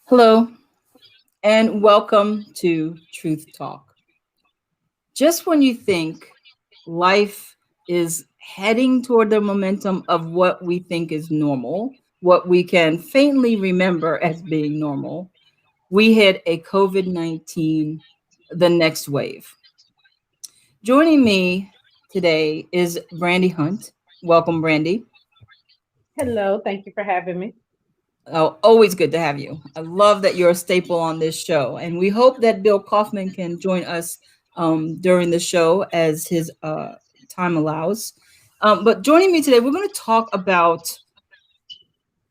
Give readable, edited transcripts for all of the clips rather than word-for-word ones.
Hello, and welcome to Truth Talk. Just when you think life is heading toward the momentum of what we think is normal, what we can faintly remember as being normal, we hit a COVID-19, the next wave. Joining me today is Brandy Hunt. Welcome, Brandy. Hello, thank you for having me. Oh, always good to have you. I love that you're a staple on this show. And we hope that Bill Kaufman can join us during the show as his time allows. But joining me today, we're going to talk about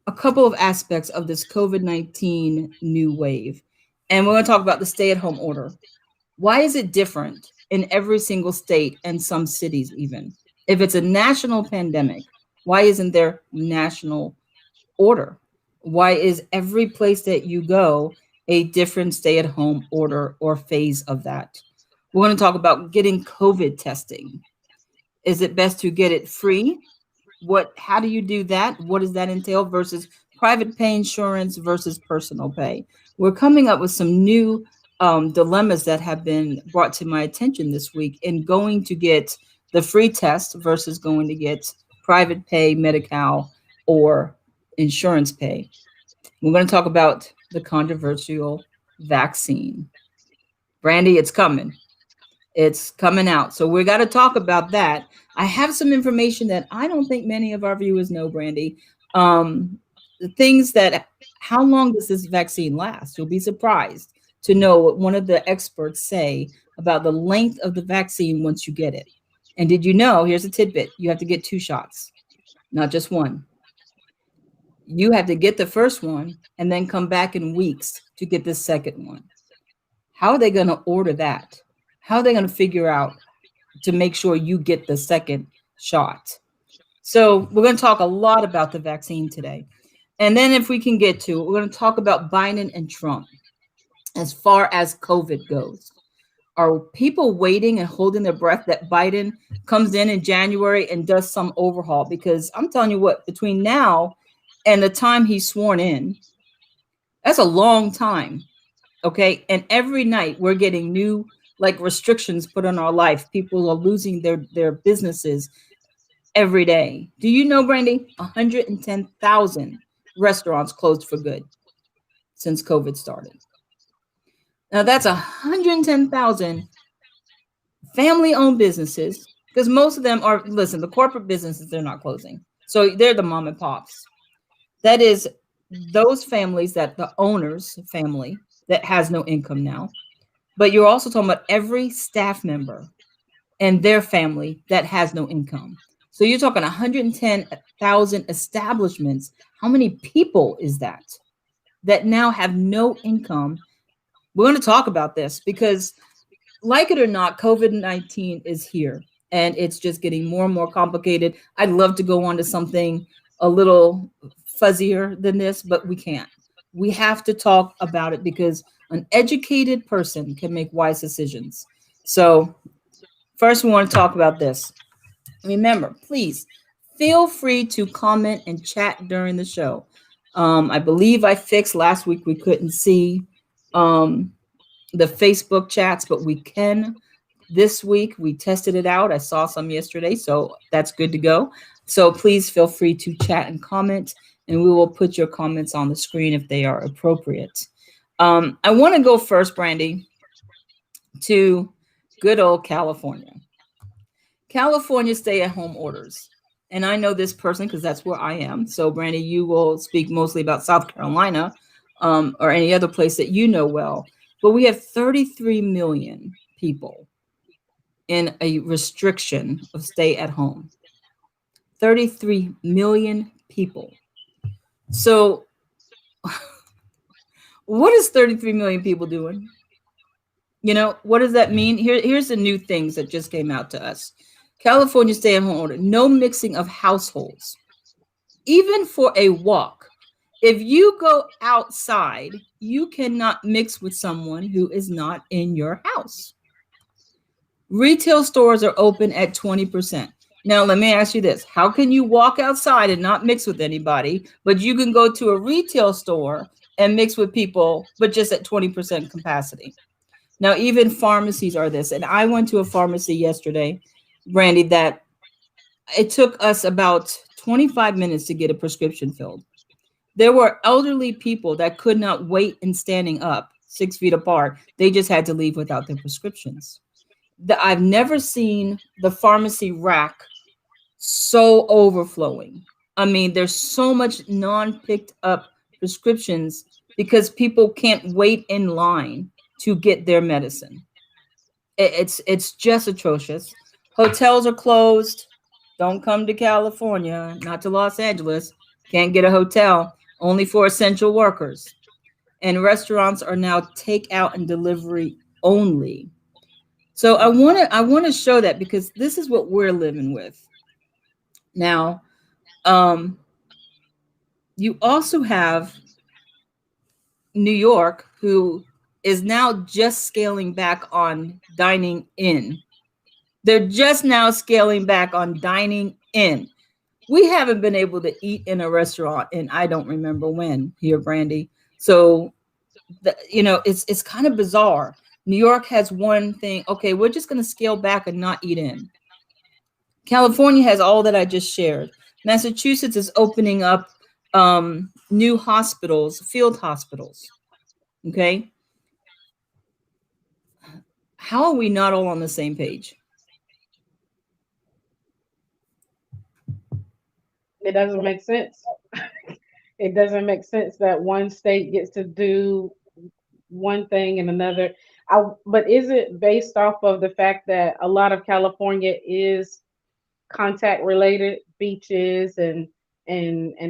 a couple of aspects of this COVID-19 new wave. And we're going to talk about the stay at home order. Why is it different in every single state and some cities, even? If it's a national pandemic, why isn't there national order? Why is every place that you go a different stay at home order or phase of that? We're going to talk about getting COVID testing. Is it best to get it free? How do you do that? What does that entail versus private pay insurance versus personal pay? We're coming up with some new dilemmas that have been brought to my attention this week in going to get the free test versus going to get private pay, Medi-Cal, or insurance pay. We're going to talk about the controversial vaccine. Brandy, it's coming. It's coming out. So we got to talk about that. I have some information that I don't think many of our viewers know, Brandy. The things that, how long does this vaccine last? You'll be surprised to know what one of the experts say about the length of the vaccine once you get it. And did you know, here's a tidbit, you have to get 2 shots, not just one. You have to get the first one and then come back in weeks to get the second one. How are they going to order that? How are they going to figure out to make sure you get the second shot? So we're going to talk a lot about the vaccine today. And then if we can get to it, we're going to talk about Biden and Trump as far as COVID goes. Are people waiting and holding their breath that Biden comes in January and does some overhaul? Because I'm telling you what, between now and the time he's sworn in, that's a long time. Okay. And every night we're getting new restrictions put on our life. People are losing their businesses every day. Do you know, Brandy, 110,000 restaurants closed for good since COVID started. Now that's 110,000 family-owned businesses, because most of them are, listen, the corporate businesses, they're not closing. So they're the mom and pops. That is those families, that the owner's family that has no income now. But you're also talking about every staff member and their family that has no income. So you're talking 110,000 establishments. How many people is that now have no income? We're going to talk about this because, like it or not, COVID-19 is here and it's just getting more and more complicated. I'd love to go on to something a little fuzzier than this, but we can't. We have to talk about it because an educated person can make wise decisions. So first, we want to talk about this. Remember, please feel free to comment and chat during the show. I believe I fixed last week. We couldn't see the Facebook chats, but we can this week. We tested it out. I saw some yesterday, so that's good to go. So please feel free to chat and comment, and we will put your comments on the screen if they are appropriate. I want to go first, Brandy, to good old California. California stay-at-home orders. and I know this person because that's where I am. So, Brandy, you will speak mostly about South Carolina, or any other place that you know well. But we have 33 million people in a restriction of stay at home. 33 million people. So, what is 33 million people doing? What does that mean? Here's the new things that just came out to us. California stay-at-home order: no mixing of households, even for a walk. If you go outside, you cannot mix with someone who is not in your house. Retail stores are open at 20%. Now, let me ask you this: how can you walk outside and not mix with anybody, but you can go to a retail store and mix with people, but just at 20% capacity? Now, even pharmacies are this. And I went to a pharmacy yesterday, Brandy, that it took us about 25 minutes to get a prescription filled. There were elderly people that could not wait in standing up 6 feet apart. They just had to leave without their prescriptions. I've never seen the pharmacy rack so overflowing. I mean, there's so much non picked up prescriptions because people can't wait in line to get their medicine. It's just atrocious. Hotels are closed. Don't come to California, not to Los Angeles. Can't get a hotel, only for essential workers. And restaurants are now takeout and delivery only. So I want to show that because this is what we're living with. Now, um you also have New York, who is now just scaling back on dining in. They're just now scaling back on dining in. We haven't been able to eat in a restaurant and I don't remember when here, Brandy. So, it's kind of bizarre. New York has one thing. Okay, we're just going to scale back and not eat in. California has all that I just shared. Massachusetts is opening up new hospitals, field hospitals. Okay. How are we not all on the same page? It doesn't make sense. It doesn't make sense that one state gets to do one thing and another. But is it based off of the fact that a lot of California is contact related, beaches and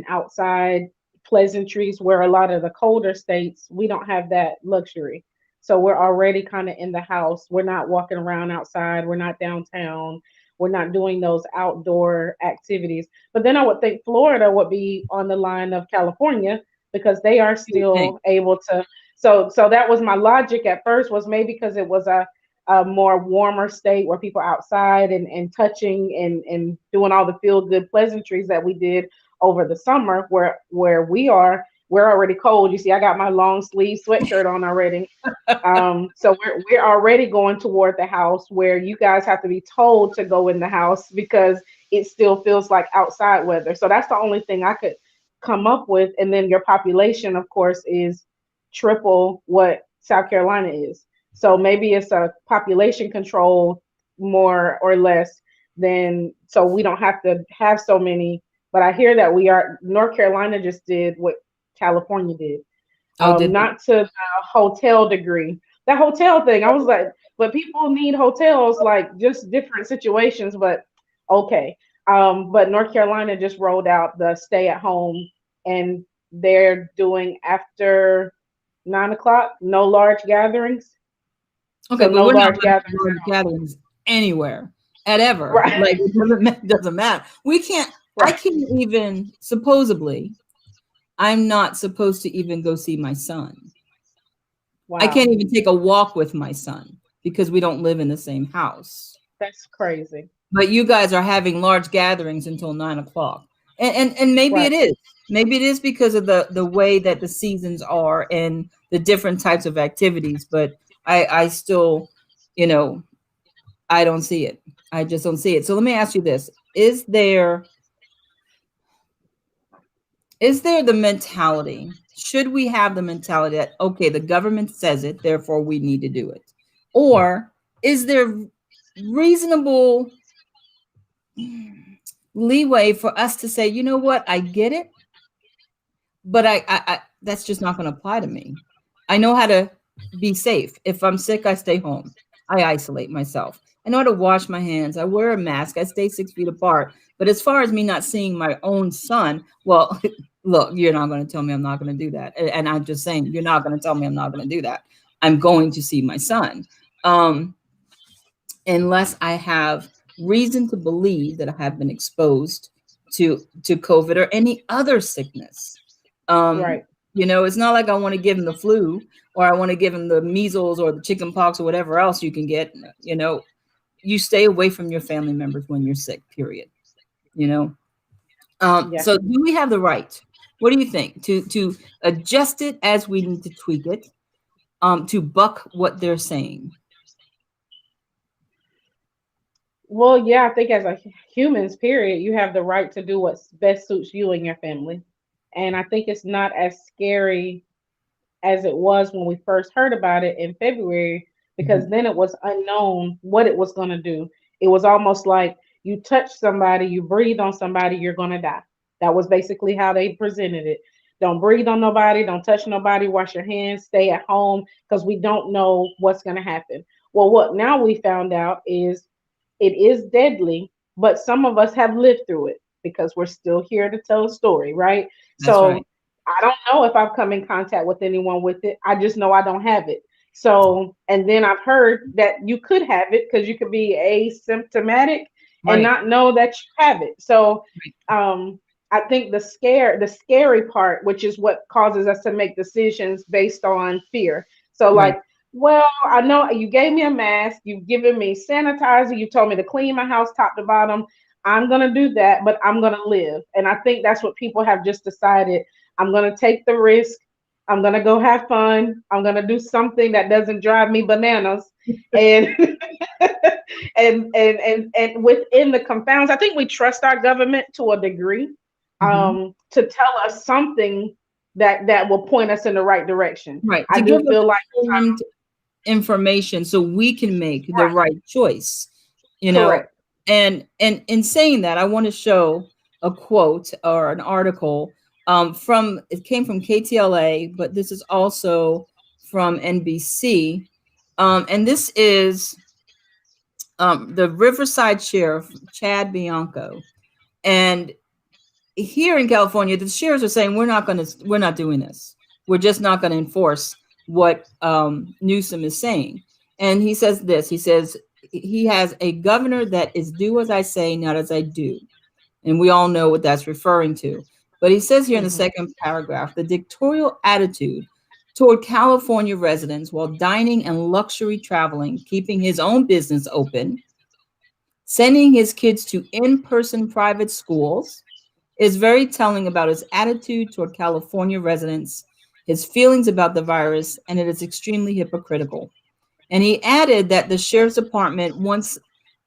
outside pleasantries, where a lot of the colder states we don't have that luxury, so we're already kind of in the house, we're not walking around outside, we're not downtown, we're not doing those outdoor activities. But then I would think Florida would be on the line of California because they are You would think. still able to. So that was my logic at first, was maybe because it was a more warmer state where people are outside and touching and doing all the feel good pleasantries that we did over the summer, where we're already cold. You see, I got my long sleeve sweatshirt on already. So we're already going toward the house where you guys have to be told to go in the house because it still feels like outside weather. So that's the only thing I could come up with. And then your population, of course, is triple what South Carolina is. So maybe it's a population control more or less than, so we don't have to have so many. But I hear that North Carolina just did what California did, Oh, did they? not to the hotel degree. That hotel thing, I was like, but people need hotels, like just different situations. But okay, but North Carolina just rolled out the stay at home, and they're doing after 9 o'clock, no large gatherings. Okay, So but no we're not large allowed to gatherings have large at all. gatherings anywhere at ever. Right, Like it doesn't matter. We can't. I right. can't even supposedly. I'm not supposed to even go see my son. I can't Wow, even take a walk with my son because we don't live in the same house. that's crazy. But you guys are having large gatherings until 9 o'clock, and maybe Right, it is. Maybe it is because of the way that the seasons are and the different types of activities. But I still, you know, I don't see it. I just don't see it. So let me ask you this: is there the mentality? Should we have the mentality that, okay, the government says it, therefore we need to do it? Or is there reasonable leeway for us to say, you know what, I get it, but I that's just not going to apply to me. I know how to be safe. If I'm sick, I stay home. I isolate myself. I know how to wash my hands. I wear a mask. I stay 6 feet apart. But as far as me not seeing my own son, well, look, you're not going to tell me I'm not going to do that. And I'm just saying, you're not going to tell me I'm not going to do that. I'm going to see my son. Um, unless I have reason to believe that I have been exposed to COVID or any other sickness. Um, Right. it's not like I want to give him the flu or I want to give him the measles or the chicken pox or whatever else you can get. You stay away from your family members when you're sick, period. You know. Yeah. So do we have the right? What do you think? To adjust it as we need to tweak it, to buck what they're saying. Well, yeah, I think as a humans, period, you have the right to do what best suits you and your family. And I think it's not as scary as it was when we first heard about it in February, because Mhm. then it was unknown what it was going to do. It was almost like you touch somebody, you breathe on somebody, you're going to die. That was basically how they presented it. Don't breathe on nobody, don't touch nobody, wash your hands, stay at home because we don't know what's going to happen. Well, what now we found out is it is deadly, but some of us have lived through it because we're still here to tell a story, right? That's right. So I don't know if I've come in contact with anyone with it. I just know I don't have it. So, and then I've heard that you could have it because you could be asymptomatic and Right. not know that you have it. So, Right. um, I think the scary part, which is what causes us to make decisions based on fear. So, Right. like, well, I know you gave me a mask, you've given me sanitizer, you told me to clean my house top to bottom. I'm going to do that, but I'm going to live. And I think that's what people have just decided. I'm going to take the risk. I'm going to go have fun. I'm going to do something that doesn't drive me bananas. And and within the confounds, I think we trust our government to a degree, Mhm. to tell us something that will point us in the right direction. Right. I To give do us feel like informed information so we can make the right, right choice, you know. correct. And in saying that, I want to show a quote or an article from it came from KTLA, but this is also from NBC. And this is the Riverside Sheriff, Chad Bianco. And here in California, the sheriffs are saying we're not doing this. We're just not going to enforce what Newsom is saying. And he says this. He says he has a governor that is do as I say, not as I do, and we all know what that's referring to. But he says here in the Hmm. second paragraph, the dictatorial attitude toward California residents while dining and luxury traveling, keeping his own business open, sending his kids to in-person private schools is very telling about his attitude toward California residents, his feelings about the virus, and it is extremely hypocritical. And he added that the sheriff's department wants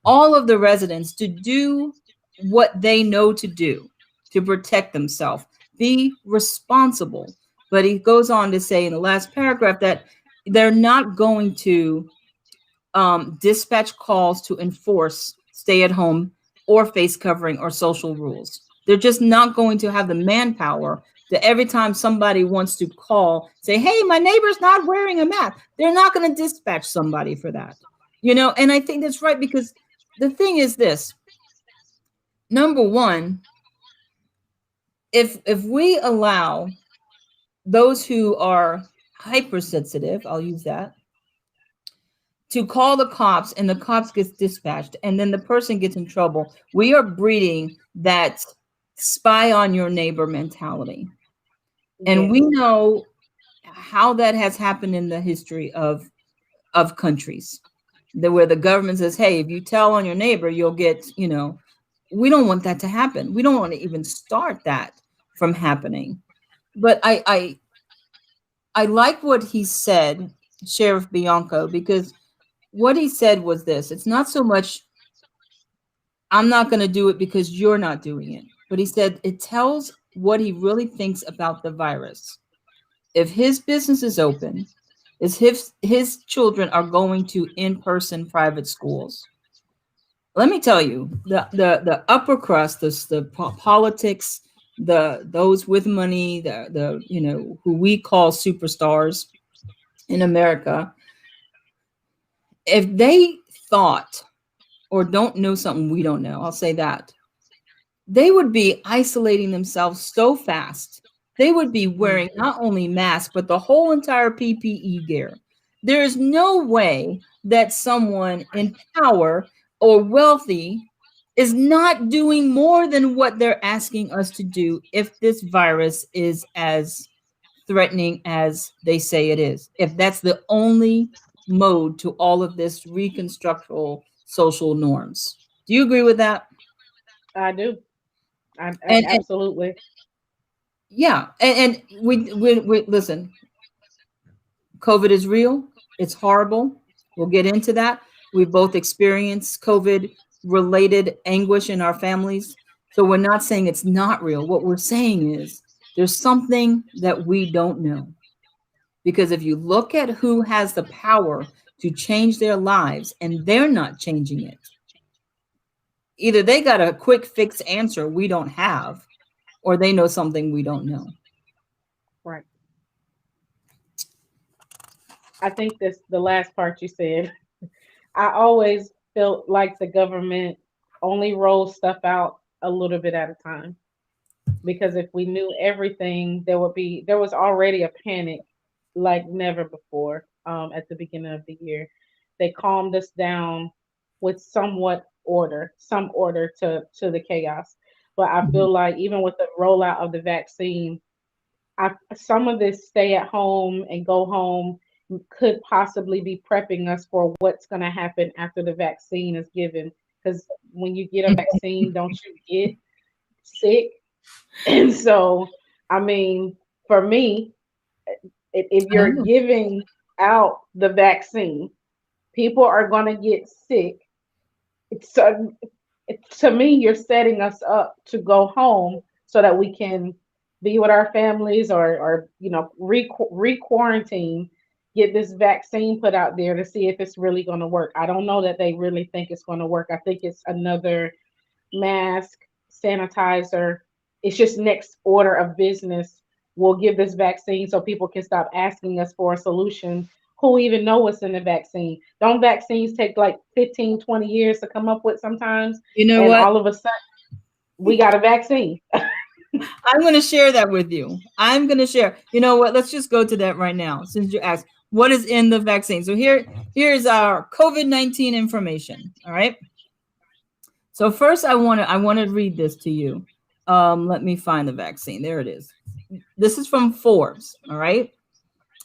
all of the residents to do what they know to do to protect themselves, be responsible. But he goes on to say in the last paragraph that they're not going to dispatch calls to enforce stay at home or face covering or social rules. They're just not going to have the manpower to every time somebody wants to call, say, hey, my neighbor's not wearing a mask. They're not going to dispatch somebody for that. And I think that's right because the thing is this number one, if we allow those who are hypersensitive, I'll use that, to call the cops and the cops gets dispatched and then the person gets in trouble, we are breeding that spy on your neighbor mentality. And we Yes. know how that has happened in the history of countries, where the government says, hey, if you tell on your neighbor, you'll get, we don't want that to happen. We don't want to even start that from happening. But I like what he said, Sheriff Bianco, because what he said was this: it's not so much I'm not going to do it because you're not doing it, but he said it tells what he really thinks about the virus. If his business is open, is his children are going to in-person private schools, Let me tell you, the upper crust, politics, those with money, the who we call superstars in America, if they thought or don't know something we don't know, I'll say that, they would be isolating themselves so fast. They would be wearing Mm. not only masks, but the whole entire PPE gear. There is no way that someone in power or wealthy is not doing more than what they're asking us to do if this virus is as threatening as they say it is. If that's the only mode to all of this reconstructural social norms. Do you agree with that? I do. I And absolutely. yeah, and we listen. COVID is real. It's horrible. We'll get into that. We've both experienced COVID related anguish in our families. So we're not saying it's not real. What we're saying is there's something that we don't know. Because if you look at who has the power to change their lives and they're not changing it, either they got a quick fix answer we don't have, or they know something we don't know. Right. I think this the last part you said. I always felt like the government only rolls stuff out a little bit at a time, because if we knew everything, there was already a panic like never before. At the beginning of the year, they calmed us down with somewhat order, some order to the chaos. But I Mhm. feel like even with the rollout of the vaccine, some of this stay at home and go home could possibly be prepping us for what's going to happen after the vaccine is given. Because when you get a vaccine, don't you get sick? And so, I mean, for me, if I you're know. giving out the vaccine, people are going to get sick. So, to me, you're setting us up to go home so that we can be with our families, or re quarantine, get this vaccine put out there to see if it's really going to work. I don't know that they really think it's going to work. I think it's another mask, sanitizer. It's just next order of business. We'll give this vaccine so people can stop asking us for a solution. Who even know what's in the vaccine? Don't vaccines take like 15, 20 years to come up with sometimes? You know And what? all of a sudden, we got a vaccine. I'm going to share that with you. I'm going to share. You know what? Let's just go to that right now since you asked what is in the vaccine. So here's our COVID-19 information. All right. So first I want to read this to you. Let me find the vaccine. There it is. This is from Forbes, all right?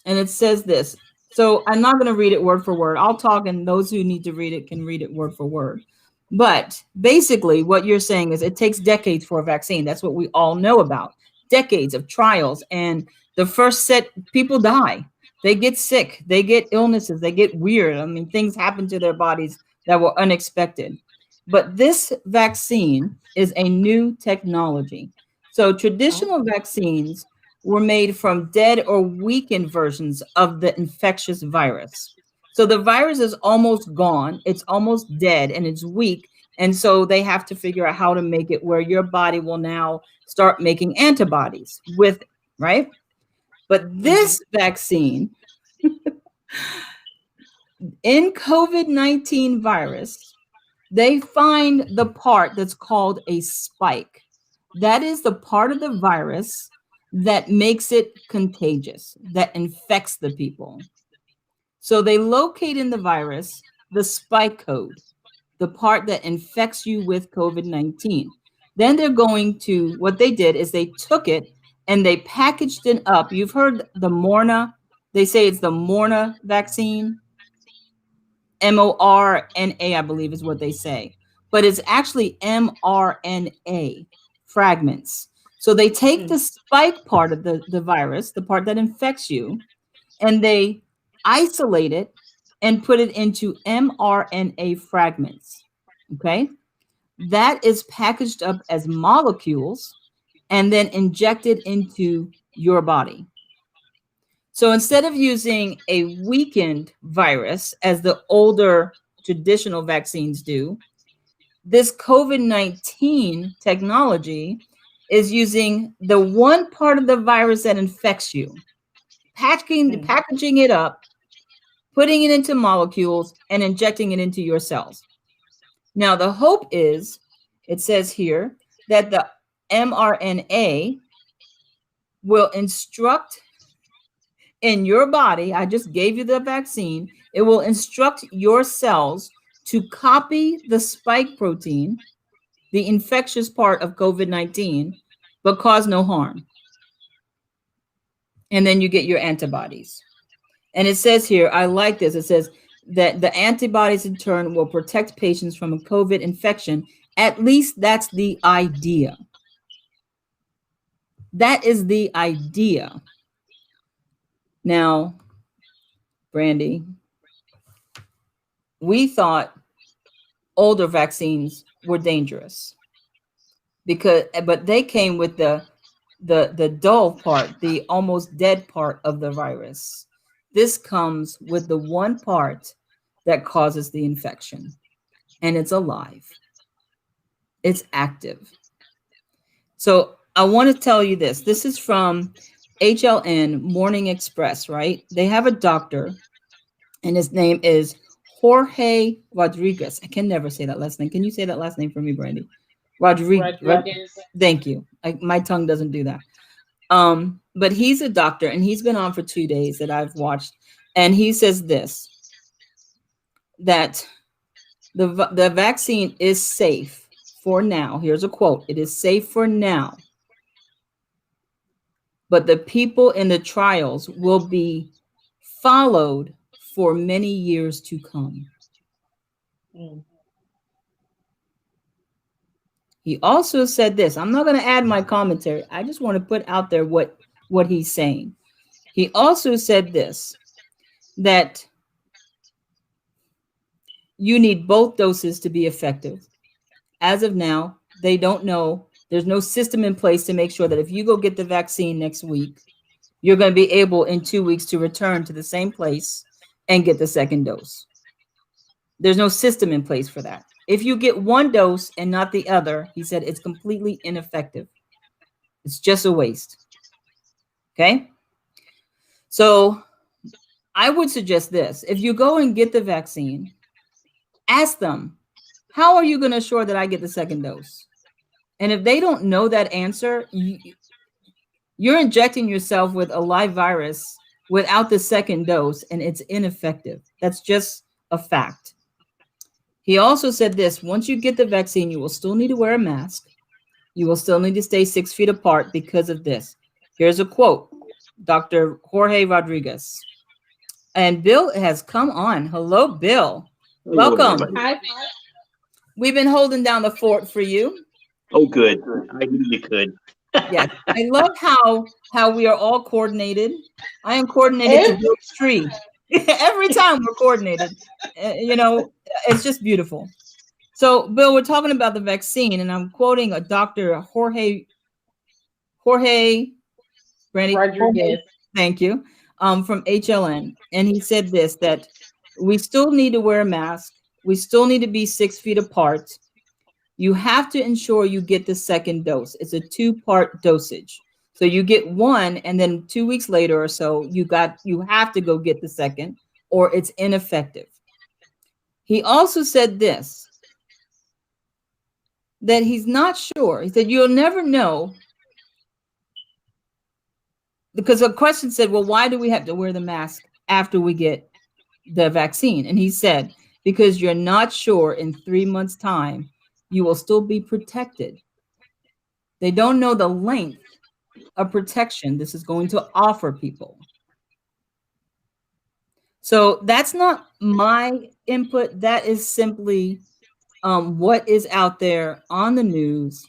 And it says this. So I'm not going to read it word for word. I'll talk, and those who need to read it can read it word for word. But basically, what you're saying is it takes decades for a vaccine. That's what we all know about. Decades of trials. And the first set, people die. They get sick. They get illnesses. They get weird. I mean, things happen to their bodies that were unexpected. But this vaccine is a new technology. So Oh, traditional vaccines were made from dead or weakened versions of the infectious virus. So the virus is almost gone, it's almost dead, and it's weak. And so they have to figure out how to make it where your body will now start making antibodies with it, right? But mm-hmm. this vaccine in COVID-19 virus, they find the part that's called a spike. That is the part of the virus that makes it contagious, that infects the people. So they locate in the virus the spike code, the part that infects you with COVID-19. Then they're going to, what they did is they took it and they packaged it up. You've heard the Morna, they say it's the Morna vaccine. MORNA, I believe is what they say. But it's actually mRNA fragments. So they take the spike part of the virus, the part that infects you, and they isolate it and put it into mRNA fragments. Okay. That is packaged up as molecules and then injected into your body. So instead of using a weakened virus as the older traditional vaccines do, This COVID-19 technology is using the one part of the virus that infects you, Mm. packaging it up, putting it into molecules, and injecting it into your cells. Now, the hope is, it says here, that the mRNA will instruct in your body. I just gave you the vaccine. It will instruct your cells to copy the spike protein, the infectious part of COVID-19, but cause no harm. And then you get your antibodies. And it says here, I like this. It says that the antibodies in turn will protect patients from a COVID infection. At least that's the idea. That is the idea. Now, Brandy, we thought older vaccines were dangerous because, but they came with the dull part, the almost dead part of the virus. This comes with the one part that causes the infection, and it's alive. It's active. So I want to tell you this. This is from HLN Morning Express, right? They have a doctor, and his name is Jorge Rodriguez. I can never say that last name. Can you say that last name for me, Brandy? Rodriguez. Thank you. My tongue doesn't do that. But he's a doctor, and he's been on for 2 days that I've watched, and he says this, that the vaccine is safe for now. Here's a quote: "It is safe for now, but the people in the trials will be followed for many years to come." Mm. He also said this. I'm not going to add my commentary. I just want to put out there what he's saying. He also said this, that you need both doses to be effective. As of now, they don't know. There's no system in place to make sure that if you go get the vaccine next week, you're going to be able in 2 weeks to return to the same place and get the second dose. There's no system in place for that. If you get one dose and not the other, he said it's completely ineffective. It's just a waste. Okay? So I would suggest this. If you go and get the vaccine, ask them, how are you going to assure that I get the second dose? And if they don't know that answer, you're injecting yourself with a live virus without the second dose, and it's ineffective. That's just a fact. He also said this: once you get the vaccine, you will still need to wear a mask. You will still need to stay 6 feet apart because of this. Here's a quote, Dr. Jorge Rodriguez. And Bill has come on. Hello, Bill. Hello, Welcome. everybody. Hi. We've been holding down the fort for you. Oh, good. I knew you could. Yes, I love how we are all coordinated. I am coordinated to Every, Bill's tree. Every time we're coordinated, it's just beautiful. So, Bill, we're talking about the vaccine, and I'm quoting a Dr. Jorge Jorge, Rodriguez. thank you, from HLN, and he said this, that we still need to wear a mask. We still need to be 6 feet apart. You have to ensure you get the second dose. It's a two-part dosage. So you get one, and then 2 weeks later or so, you have to go get the second, or it's ineffective. He also said this, that he's not sure. He said, you'll never know, because a question said, well, why do we have to wear the mask after we get the vaccine? And he said, because you're not sure in 3 months' time, you will still be protected. They don't know the length of protection this is going to offer people. So that's not my input. That is simply what is out there on the news.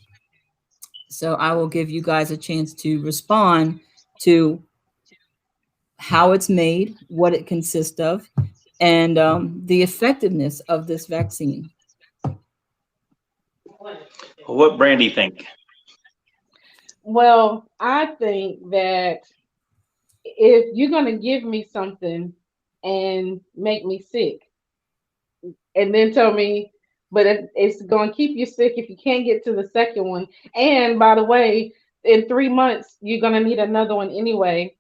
So I will give you guys a chance to respond to how it's made, what it consists of, and the effectiveness of this vaccine. What Brandy think? Well, I think that if you're going to give me something and make me sick and then tell me but it's going to keep you sick if you can't get to the second one. And by the way, in 3 months you're going to need another one anyway.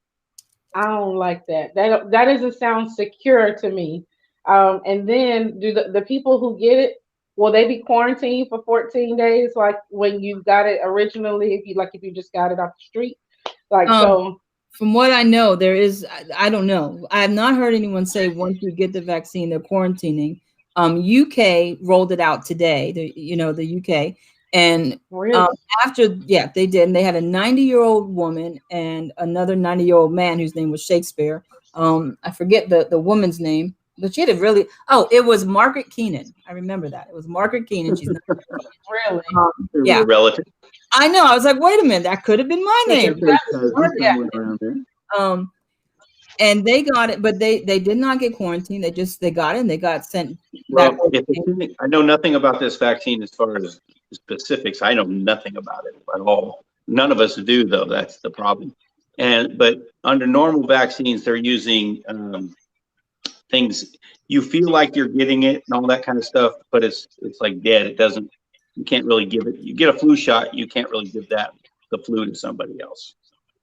I don't like that. That doesn't sound secure to me. And then do the people who get it, will they be quarantined for 14 days like when you got it originally, if you just got it off the street? Like Um, so from what I know, there is, I don't know. I have not heard anyone say once you get the vaccine, they're quarantining. UK rolled it out today, the UK. And um, really? after, yeah, they did. And they had a 90-year-old woman and another 90-year-old man whose name was Shakespeare. I forget the woman's name, but she had a really, oh, it was Margaret Keenan. I remember that. It was Margaret Keenan. She's not, Really? yeah. Your relative. I know. I was like, wait a minute, that could have been my name. Second, third cousin Yeah. somewhere around there. Um, and they got it, but they did not get quarantined. They got it and they got sent back. Well, I know nothing about this vaccine as far as specifics. I know nothing about it at all. None of us do, though. That's the problem. But under normal vaccines, they're using things. You feel like you're getting it and all that kind of stuff, but it's like dead. It doesn't. You can't really give it. You get a flu shot, you can't really give the flu to somebody else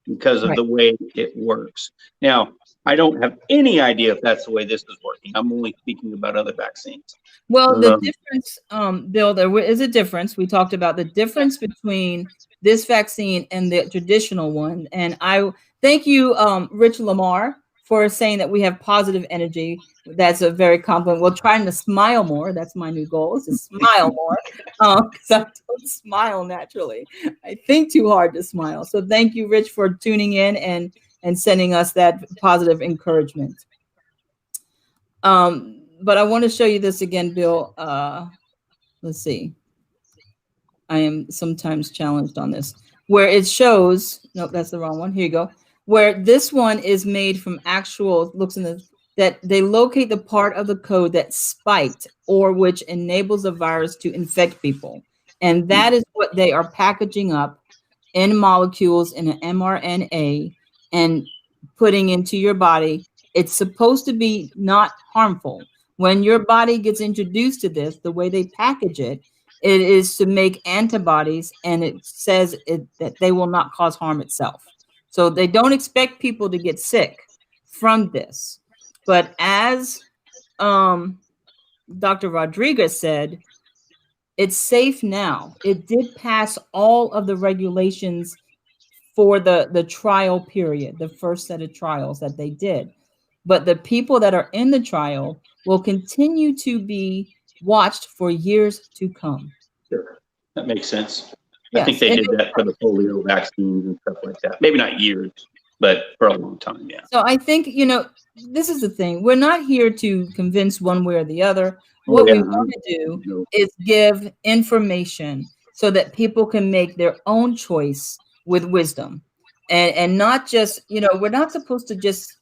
because of Right. the way it works. Now, I don't have any idea if that's the way this is working. I'm only speaking about other vaccines. Well, the Um, difference, Bill, there is a difference. We talked about the difference between this vaccine and the traditional one. And I thank you, Rich Lamar, for saying that we have positive energy. That's a very compliment. We're trying to smile more. That's my new goal, is to smile more, because I don't smile naturally. I think too hard to smile. So thank you, Rich, for tuning in and sending us that positive encouragement. But I want to show you this again, Bill. Let's see. I am sometimes challenged on this, where it shows, nope, that's the wrong one. Here you go. Where this one is made from actual, looks in the, that they locate the part of the code that spiked or which enables the virus to infect people. And that is what they are packaging up in molecules in an mRNA and putting into your body. It's supposed to be not harmful. When your body gets introduced to this, the way they package it, it is to make antibodies, and it says that they will not cause harm itself. So they don't expect people to get sick from this. But as Dr. Rodriguez said, it's safe now. It did pass all of the regulations for the trial period, the first set of trials that they did. But the people that are in the trial will continue to be watched for years to come. Sure, that makes sense. Yes, I think they and did that for the polio vaccines and stuff like that. Maybe not years, but for a long time, yeah. so I think, this is the thing. We're not here to convince one way or the other. Oh, What we yeah. want to do No. is give information so that people can make their own choice with wisdom, and not just, we're not supposed to just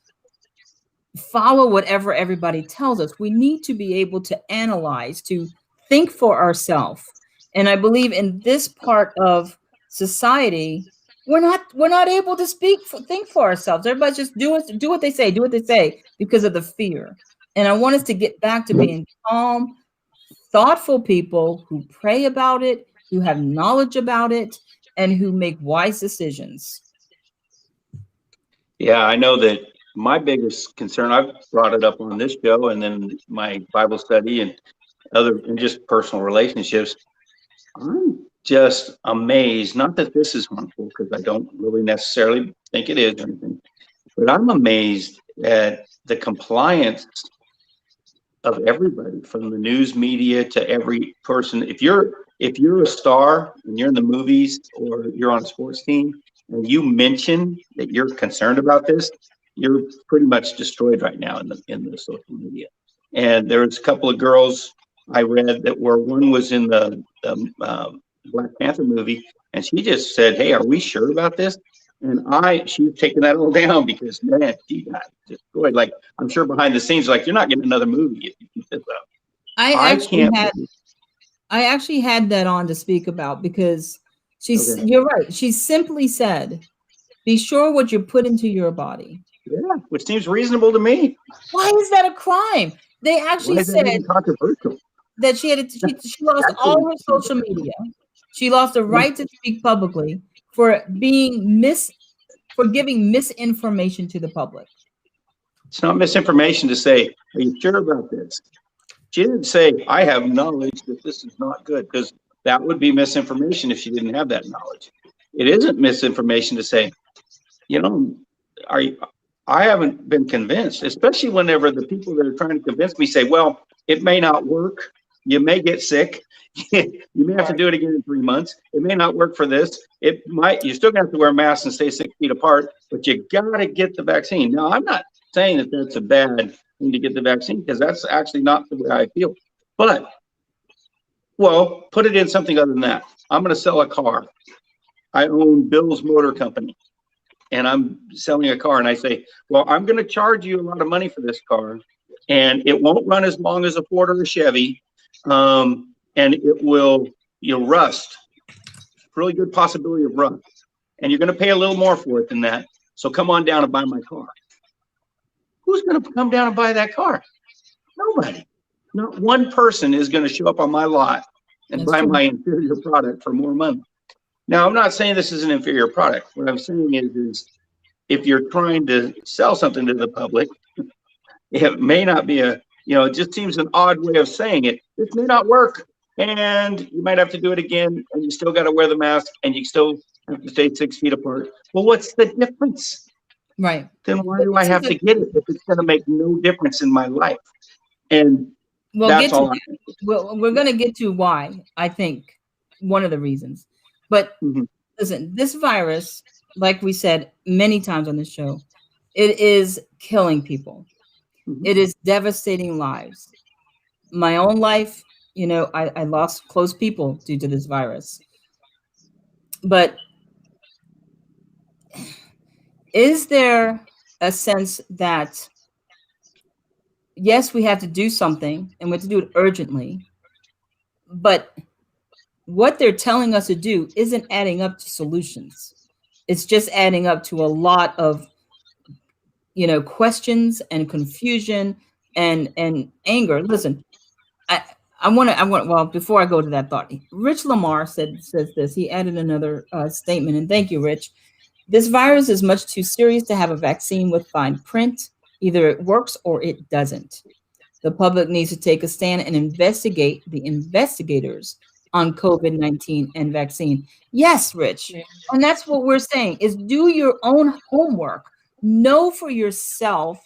follow whatever everybody tells us. We need to be able to analyze, to think for ourselves. And I believe in this part of society, we're not able to think for ourselves. Everybody just do what they say because of the fear. And I want us to get back to being calm, thoughtful people who pray about it, who have knowledge about it, and who make wise decisions. Yeah, I know that my biggest concern, I've brought it up on this show and then my Bible study and just personal relationships. I'm just amazed, not that this is harmful, because I don't really necessarily think it is or anything, but I'm amazed at the compliance of everybody, from the news media to every person. If you're a star and you're in the movies or you're on a sports team and you mention that you're concerned about this, you're pretty much destroyed right now in the social media. And there was a couple of girls I read that one was in the Black Panther movie, and she just said, "Hey, are we sure about this?" And she's taking that all down because, man, she got destroyed. Like, I'm sure behind the scenes, like, you're not getting another movie if you keep this up. I actually had that on to speak about, because Okay. you're right. She simply said, be sure what you put into your body. Yeah, which seems reasonable to me. Why is that a crime? They Why actually is that said, even controversial? that she lost That's all her social media. She lost the right to speak publicly for for giving misinformation to the public. It's not misinformation to say, are you sure about this? She didn't say, I have knowledge that this is not good, because that would be misinformation if she didn't have that knowledge. It isn't misinformation to say, you know, are you, I haven't been convinced, especially whenever the people that are trying to convince me say, well, it may not work. You may get sick. You may have to do it again in 3 months. It may not work for this. It might, you still have to wear masks and stay 6 feet apart, but you got to get the vaccine. Now, I'm not saying that that's a bad thing to get the vaccine, because that's actually not the way I feel. But, well, put it in something other than that. I'm going to sell a car. I own Bill's Motor Company, and I'm selling a car, and I say, well, I'm going to charge you a lot of money for this car, and it won't run as long as a Ford or a Chevy, and it will, you'll rust. Really good possibility of rust, and you're going to pay a little more for it than that. So come on down and buy my car. Who's going to come down and buy that car? Nobody. Not one person is going to show up on my lot and That's buy true. my inferior product for more money. Now, I'm not saying this is an inferior product. What I'm saying is if you're trying to sell something to the public, it may not be a, it just seems an odd way of saying it. This may not work, and you might have to do it again, and you still got to wear the mask, and you still have to stay 6 feet apart. Well, what's the difference? Right. Then why do I have to get it if it's going to make no difference in my life? And that's all. We're going to get to why, I think, one of the reasons. But listen, this virus, like we said many times on this show, it is killing people. It is devastating lives. My own life, I lost close people due to this virus. But is there a sense that, yes, we have to do something and we have to do it urgently, but what they're telling us to do isn't adding up to solutions. It's just adding up to a lot of, questions and confusion and anger. Listen, well, before I go to that thought, Rich Lamar says this. He added another statement, and thank you, Rich. This virus is much too serious to have a vaccine with fine print. Either it works or it doesn't. The public needs to take a stand and investigate the investigators on COVID-19 and vaccine. Yes, Rich. And that's what we're saying is do your own homework. Know for yourself.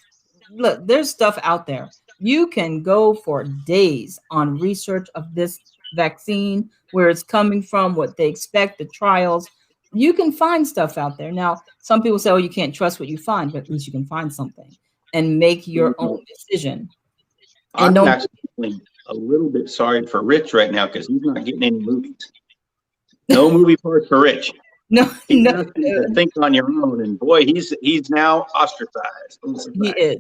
Look, there's stuff out there. You can go for days on research of this vaccine, where it's coming from, what they expect, the trials. You can find stuff out there. Now, some people say, oh, you can't trust what you find, but at least you can find something and make your own decision. I'm actually a little bit sorry for Rich right now, because he's not getting any movies. No movie parts for Rich. No, he has to think on your own, and boy, he's now ostracized.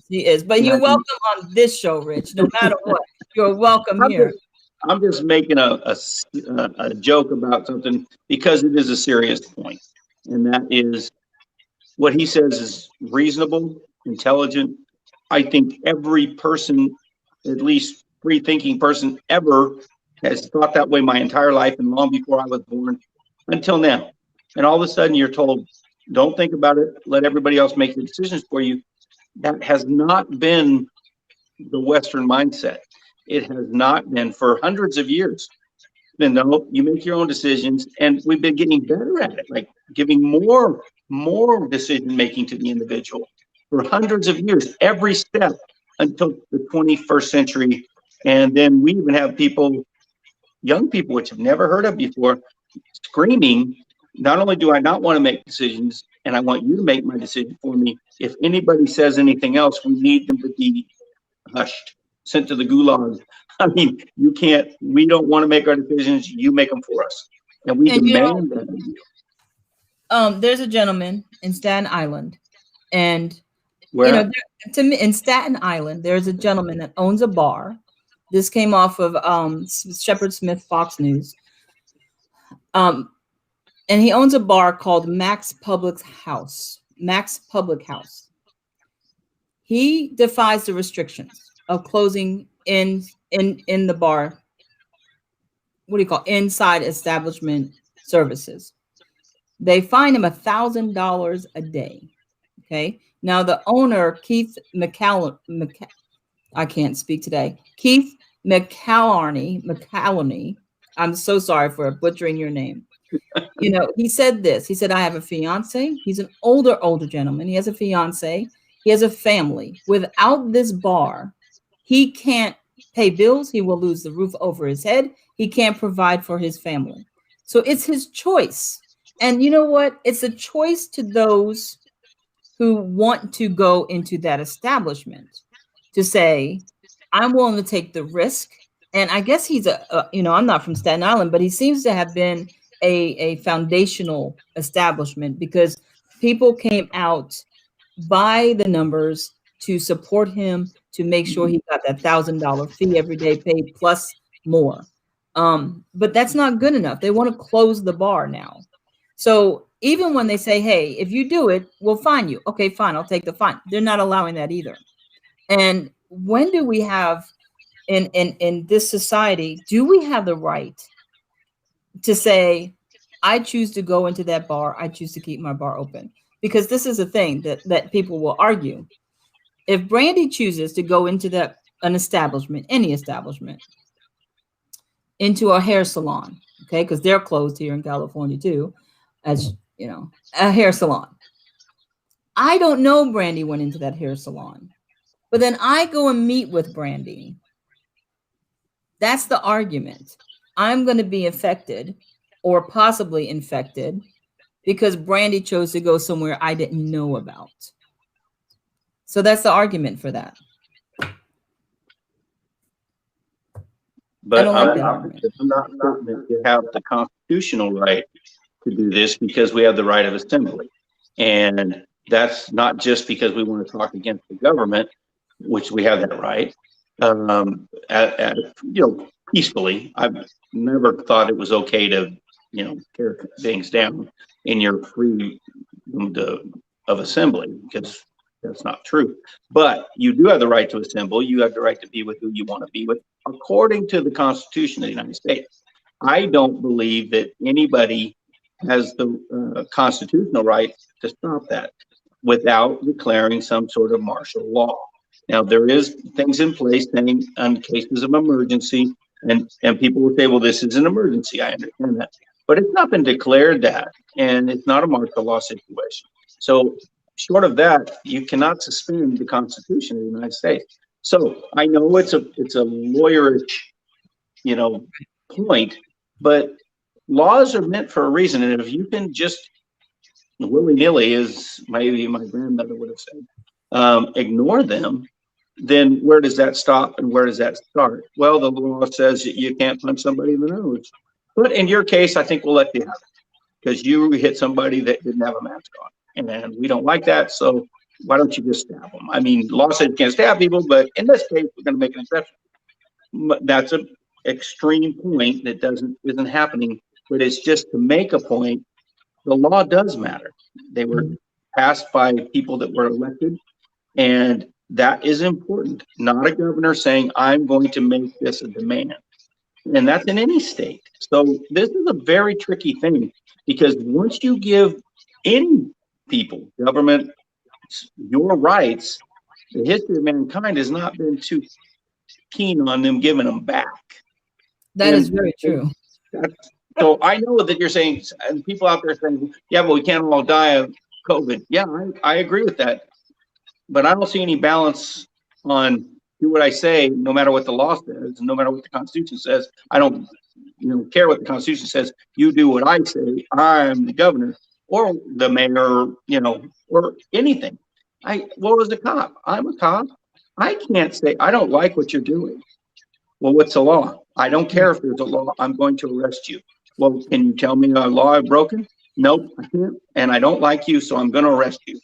He is. But you're welcome on this show, Rich. No matter what, you're welcome here. I'm just making a joke about something, because it is a serious point, and that is what he says is reasonable, intelligent. I think every person, at least free-thinking person ever, has thought that way my entire life, and long before I was born until now. And all of a sudden you're told, don't think about it, let everybody else make the decisions for you. That has not been the Western mindset. It has not been for hundreds of years. Then no, you make your own decisions, and we've been getting better at it, like giving more decision making to the individual for hundreds of years, every step until the 21st century. And then we even have people, young people, which I've never heard of before, screaming, not only do I not want to make decisions, and I want you to make my decision for me, if anybody says anything else, we need them to be hushed, sent to the gulag. I mean, you can't, we don't want to make our decisions, you make them for us. And we demand that. There's a gentleman in Staten Island, and where? To me, in Staten Island, there's a gentleman that owns a bar. This came off of Shepard Smith Fox News. And he owns a bar called Max Public House. He defies the restrictions of closing in the bar what do you call inside establishment services. They fine him $1,000 a day. Okay. Now the owner, Keith I can't speak today. Keith McCallany. I'm so sorry for butchering your name. You know, he said this. He said, I have a fiance. He's an older gentleman. He has a fiance. He has a family. Without this bar, he can't pay bills. He will lose the roof over his head. He can't provide for his family. So it's his choice. And you know what? It's a choice to those who want to go into that establishment to say, I'm willing to take the risk. And I guess he's you know, I'm not from Staten Island, but he seems to have been a foundational establishment because people came out by the numbers to support him to make sure he got that $1,000 fee every day paid plus more. But that's not good enough. They want to close the bar now. So even when they say, hey, if you do it, we'll fine you. Okay, fine, I'll take the fine. They're not allowing that either. And when do we have in this society, do we have the right to say, I choose to go into that bar, I choose to keep my bar open? Because this is a thing that people will argue. If Brandy chooses to go into an establishment, any establishment, into a hair salon, okay, because they're closed here in California too, as you know, a hair salon. I don't know Brandy went into that hair salon, but then I go and meet with Brandy. That's the argument. I'm going to be infected or possibly infected because Brandy chose to go somewhere I didn't know about. So that's the argument for that. But I'm not certain that you have the constitutional right to do this because we have the right of assembly. And that's not just because we want to talk against the government, which we have that right, you know, peacefully. I've never thought it was okay to, you know, tear things down in your freedom of assembly, because that's not true. But you do have the right to assemble. You have the right to be with who you want to be with, according to the Constitution of the United States. I don't believe that anybody has the constitutional right to stop that without declaring some sort of martial law. Now, there is things in place saying in cases of emergency, and people will say, well, this is an emergency. I understand that. But it's not been declared that, and it's not a martial law situation. So short of that, you cannot suspend the Constitution of the United States. So I know it's a lawyerish, you know, point, but laws are meant for a reason. And if you can just willy-nilly, as maybe my grandmother would have said, ignore them, then where does that stop and where does that start? Well, the law says that you can't punch somebody in the nose. But in your case, I think we'll let you have it because you hit somebody that didn't have a mask on. And we don't like that. So why don't you just stab them? I mean, law said you can't stab people, but in this case, we're going to make an exception. That's an extreme point that isn't happening, but it's just to make a point. The law does matter. They were passed by people that were elected, and that is important. Not a governor saying, I'm going to make this a demand. And that's in any state. So this is a very tricky thing, because once you give any people, government, your rights, the history of mankind has not been too keen on them giving them back. That is very true. So I know that you're saying, and people out there saying, yeah, but we can't all die of COVID. Yeah, I agree with that. But I don't see any balance on do what I say, no matter what the law says, and no matter what the Constitution says. I don't, care what the Constitution says. You do what I say. I'm the governor or the mayor, or anything. What was the cop? I'm a cop. I can't say I don't like what you're doing. Well, what's the law? I don't care if there's a law. I'm going to arrest you. Well, can you tell me a law I've broken? Nope, I can't. And I don't like you, so I'm going to arrest you.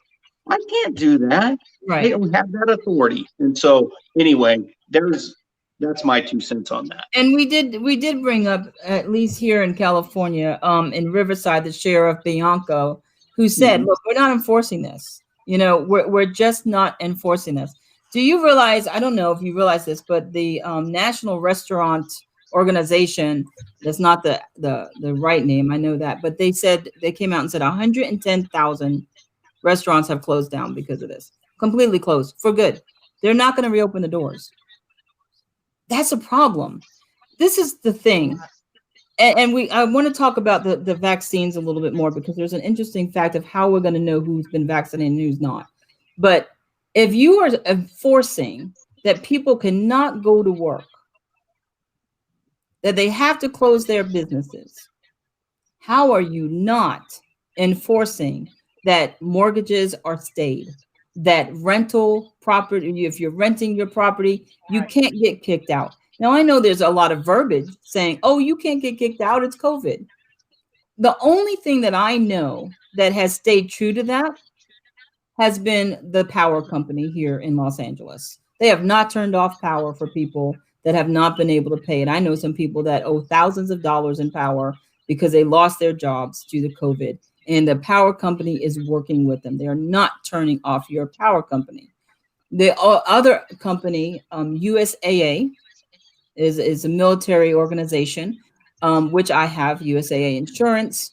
I can't do that. Right. I don't have that authority. And so anyway, that's my 2 cents on that. And we did bring up, at least here in California, in Riverside, the sheriff Bianco, who said, look, we're not enforcing this. We're just not enforcing this. Do you realize, I don't know if you realize this, but the National Restaurant organization. That's not the right name. I know that, but they said they came out and said 110,000 restaurants have closed down because of this. Completely closed for good. They're not going to reopen the doors. That's a problem. This is the thing. And I want to talk about the vaccines a little bit more, because there's an interesting fact of how we're going to know who's been vaccinated and who's not. But if you are enforcing that people cannot go to work, that they have to close their businesses, how are you not enforcing that mortgages are stayed, that rental property, if you're renting your property, you can't get kicked out? Now, I know there's a lot of verbiage saying, oh, you can't get kicked out, it's COVID. The only thing that I know that has stayed true to that has been the power company here in Los Angeles. They have not turned off power for people that have not been able to pay it. I know some people that owe thousands of dollars in power because they lost their jobs due to COVID, and the power company is working with them. They are not turning off your power company. The other company, USAA, is a military organization, which I have USAA insurance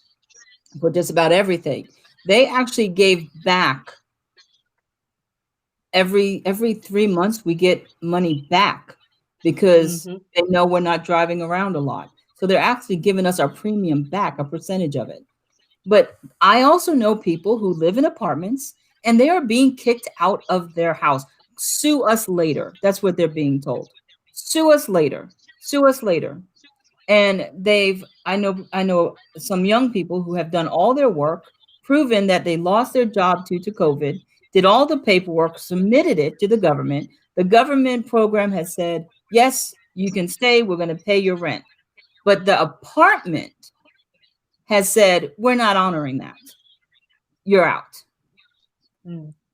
for just about everything. They actually gave back every 3 months. We get money back because they know we're not driving around a lot. So they're actually giving us our premium back, a percentage of it. But I also know people who live in apartments and they are being kicked out of their house. Sue us later. That's what they're being told. Sue us later. Sue us later. And I know some young people who have done all their work, proven that they lost their job due to COVID, did all the paperwork, submitted it to the government. The government program has said, yes, you can stay. We're going to pay your rent. But the apartment has said, we're not honoring that. You're out.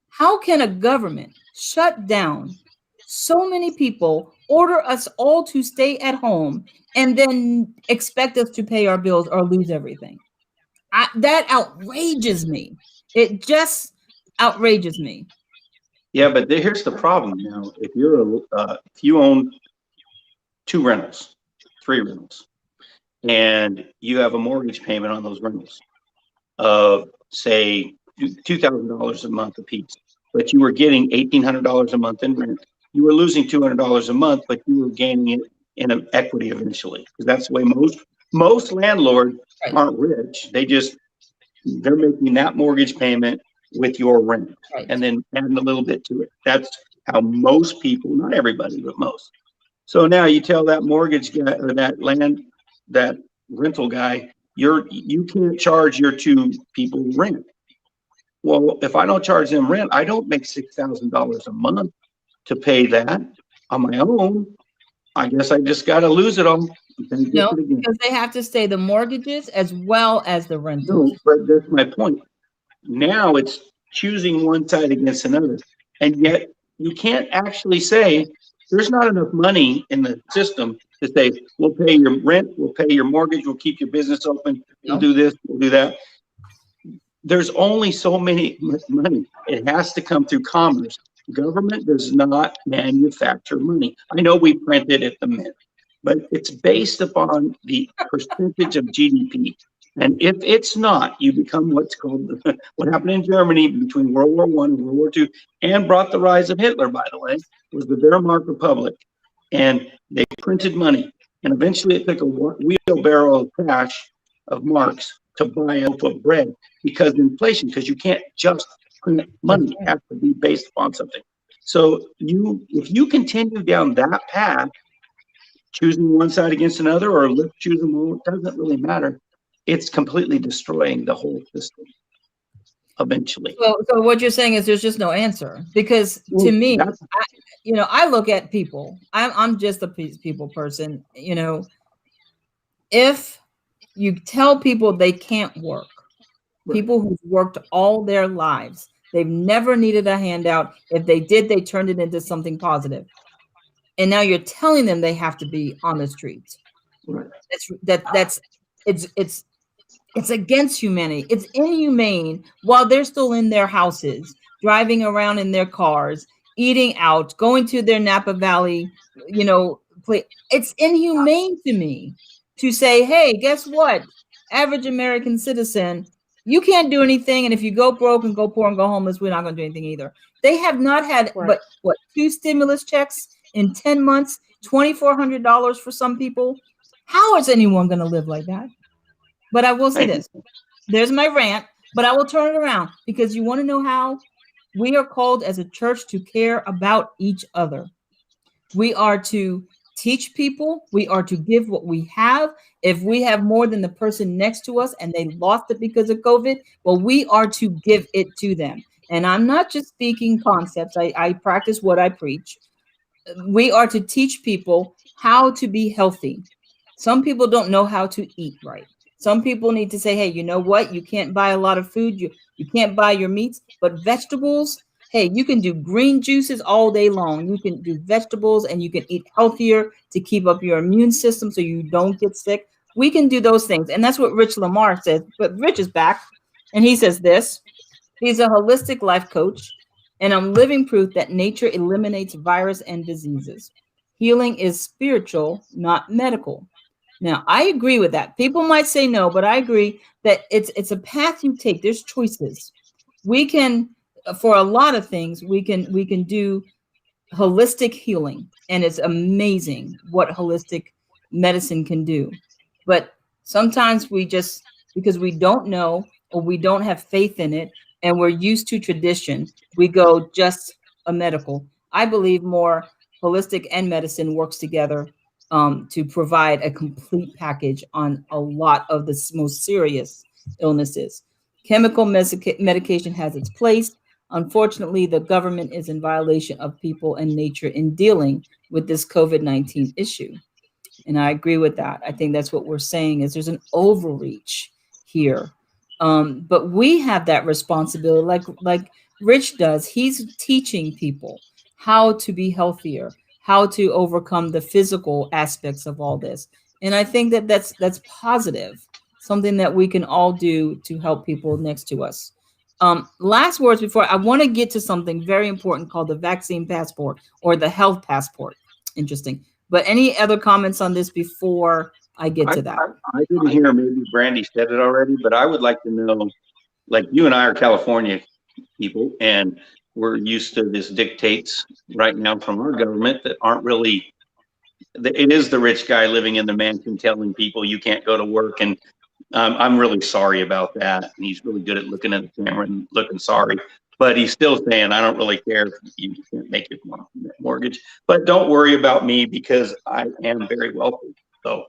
How can a government shut down so many people, order us all to stay at home, and then expect us to pay our bills or lose everything? That outrages me. It just outrages me. Yeah, but here's the problem now. If you own 2 rentals, 3 rentals, and you have a mortgage payment on those rentals of, say, $2,000 a month apiece, but you were getting $1,800 a month in rent, you were losing $200 a month, but you were gaining it in an equity eventually, because that's the way most landlords aren't rich. They're making that mortgage payment with your rent, and then adding a little bit to it. That's how most people, not everybody, but most. So now you tell that mortgage guy or that rental guy, you can't charge your 2 people rent. Well, if I don't charge them rent, I don't make $6,000 a month to pay that on my own. I guess I just got to lose it all. No, because they have to stay the mortgages as well as the rentals. No, but that's my point. Now it's choosing one side against another. And yet you can't actually say there's not enough money in the system to say, we'll pay your rent, we'll pay your mortgage, we'll keep your business open, we'll do this, we'll do that. There's only so much money. It has to come through commerce. Government does not manufacture money. I know we print it at the Mint, but it's based upon the percentage of GDP. And if it's not, you become what's called what happened in Germany between World War I and World War II, and brought the rise of Hitler, by the way, was the Weimar Republic. And they printed money. And eventually it took a wheelbarrow of cash of marks to buy a loaf of bread because of inflation, because you can't just print money. It has to be based upon something. So if you continue down that path, choosing one side against another, or let's choose them all, it doesn't really matter. It's completely destroying the whole system eventually. So what you're saying is there's just no answer, because to me, I look at people. I'm just a people person. If you tell people they can't work, people who've worked all their lives, they've never needed a handout. If they did, they turned it into something positive. And now you're telling them they have to be on the streets. Right. It's against humanity. It's inhumane while they're still in their houses, driving around in their cars, eating out, going to their Napa Valley, It's inhumane to me to say, hey, guess what? Average American citizen, you can't do anything. And if you go broke and go poor and go homeless, we're not going to do anything either. They have not had Right. but what, 2 stimulus checks in 10 months, $2,400 for some people. How is anyone going to live like that? But I will say this. There's my rant, but I will turn it around because you want to know how we are called as a church to care about each other. We are to teach people. We are to give what we have. If we have more than the person next to us and they lost it because of COVID, well, we are to give it to them. And I'm not just speaking concepts. I practice what I preach. We are to teach people how to be healthy. Some people don't know how to eat right. Some people need to say, hey, you know what? You can't buy a lot of food. You can't buy your meats, but vegetables, hey, you can do green juices all day long. You can do vegetables and you can eat healthier to keep up your immune system so you don't get sick. We can do those things. And that's what Rich Lamar says. But Rich is back and he says this. He's a holistic life coach, and I'm living proof that nature eliminates virus and diseases. Healing is spiritual, not medical. Now, I agree with that. People might say no, but I agree that it's a path you take. There's choices. We can, for a lot of things, we can do holistic healing, and it's amazing what holistic medicine can do. But sometimes we just, because we don't know or we don't have faith in it and we're used to tradition, we go just a medical. I believe more holistic and medicine works together to provide a complete package on a lot of the most serious illnesses. Chemical medication has its place. Unfortunately, the government is in violation of people and nature in dealing with this COVID-19 issue. And I agree with that. I think that's what we're saying is there's an overreach here. But we have that responsibility, like Rich does. He's teaching people how to be healthier, how to overcome the physical aspects of all this. And I think that that's positive, something that we can all do to help people next to us. Last words before I want to get to something very important called the vaccine passport or the health passport. Interesting. But any other comments on this before I get I, to that? I didn't hear, maybe Brandy said it already, but I would like to know, like you and I are California people, and we're used to this dictates right now from our government that aren't really, it is the rich guy living in the mansion telling people you can't go to work. And I'm really sorry about that. And he's really good at looking at the camera and looking sorry. But he's still saying, I don't really care if you can't make your mortgage. But don't worry about me because I am very wealthy. So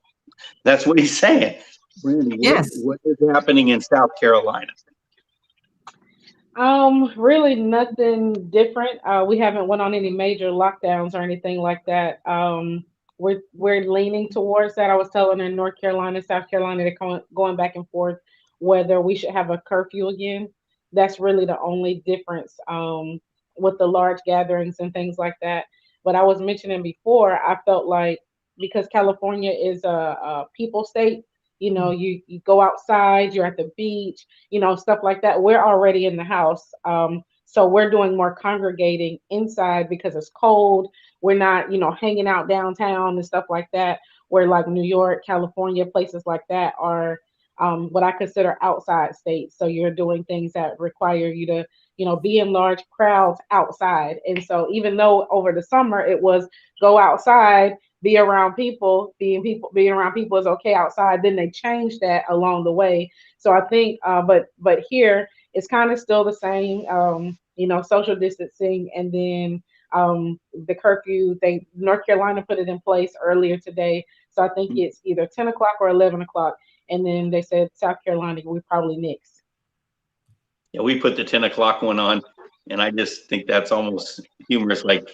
that's what he's saying. Brandy, Yes. what is happening in South Carolina? Really nothing different. We haven't went on any major lockdowns or anything like that. We're leaning towards that. I was telling in North Carolina, South Carolina, they're going back and forth whether we should have a curfew again. That's really the only difference with the large gatherings and things like that. But I was mentioning before, I felt like because California is a people state, you go outside, you're at the beach, stuff like that. We're already in the house. So we're doing more congregating inside because it's cold. We're not, hanging out downtown and stuff like that, where like New York, California, places like that are what I consider outside states. So you're doing things that require you to, be in large crowds outside. And so even though over the summer it was go outside, be around people, being around people is okay outside. Then they changed that along the way. So I think, but here it's kind of still the same, social distancing, and then the curfew. North Carolina put it in place earlier today, so I think it's either 10 o'clock or 11 o'clock, and then they said South Carolina we probably next. Yeah, we put the 10 o'clock one on, and I just think that's almost humorous. Like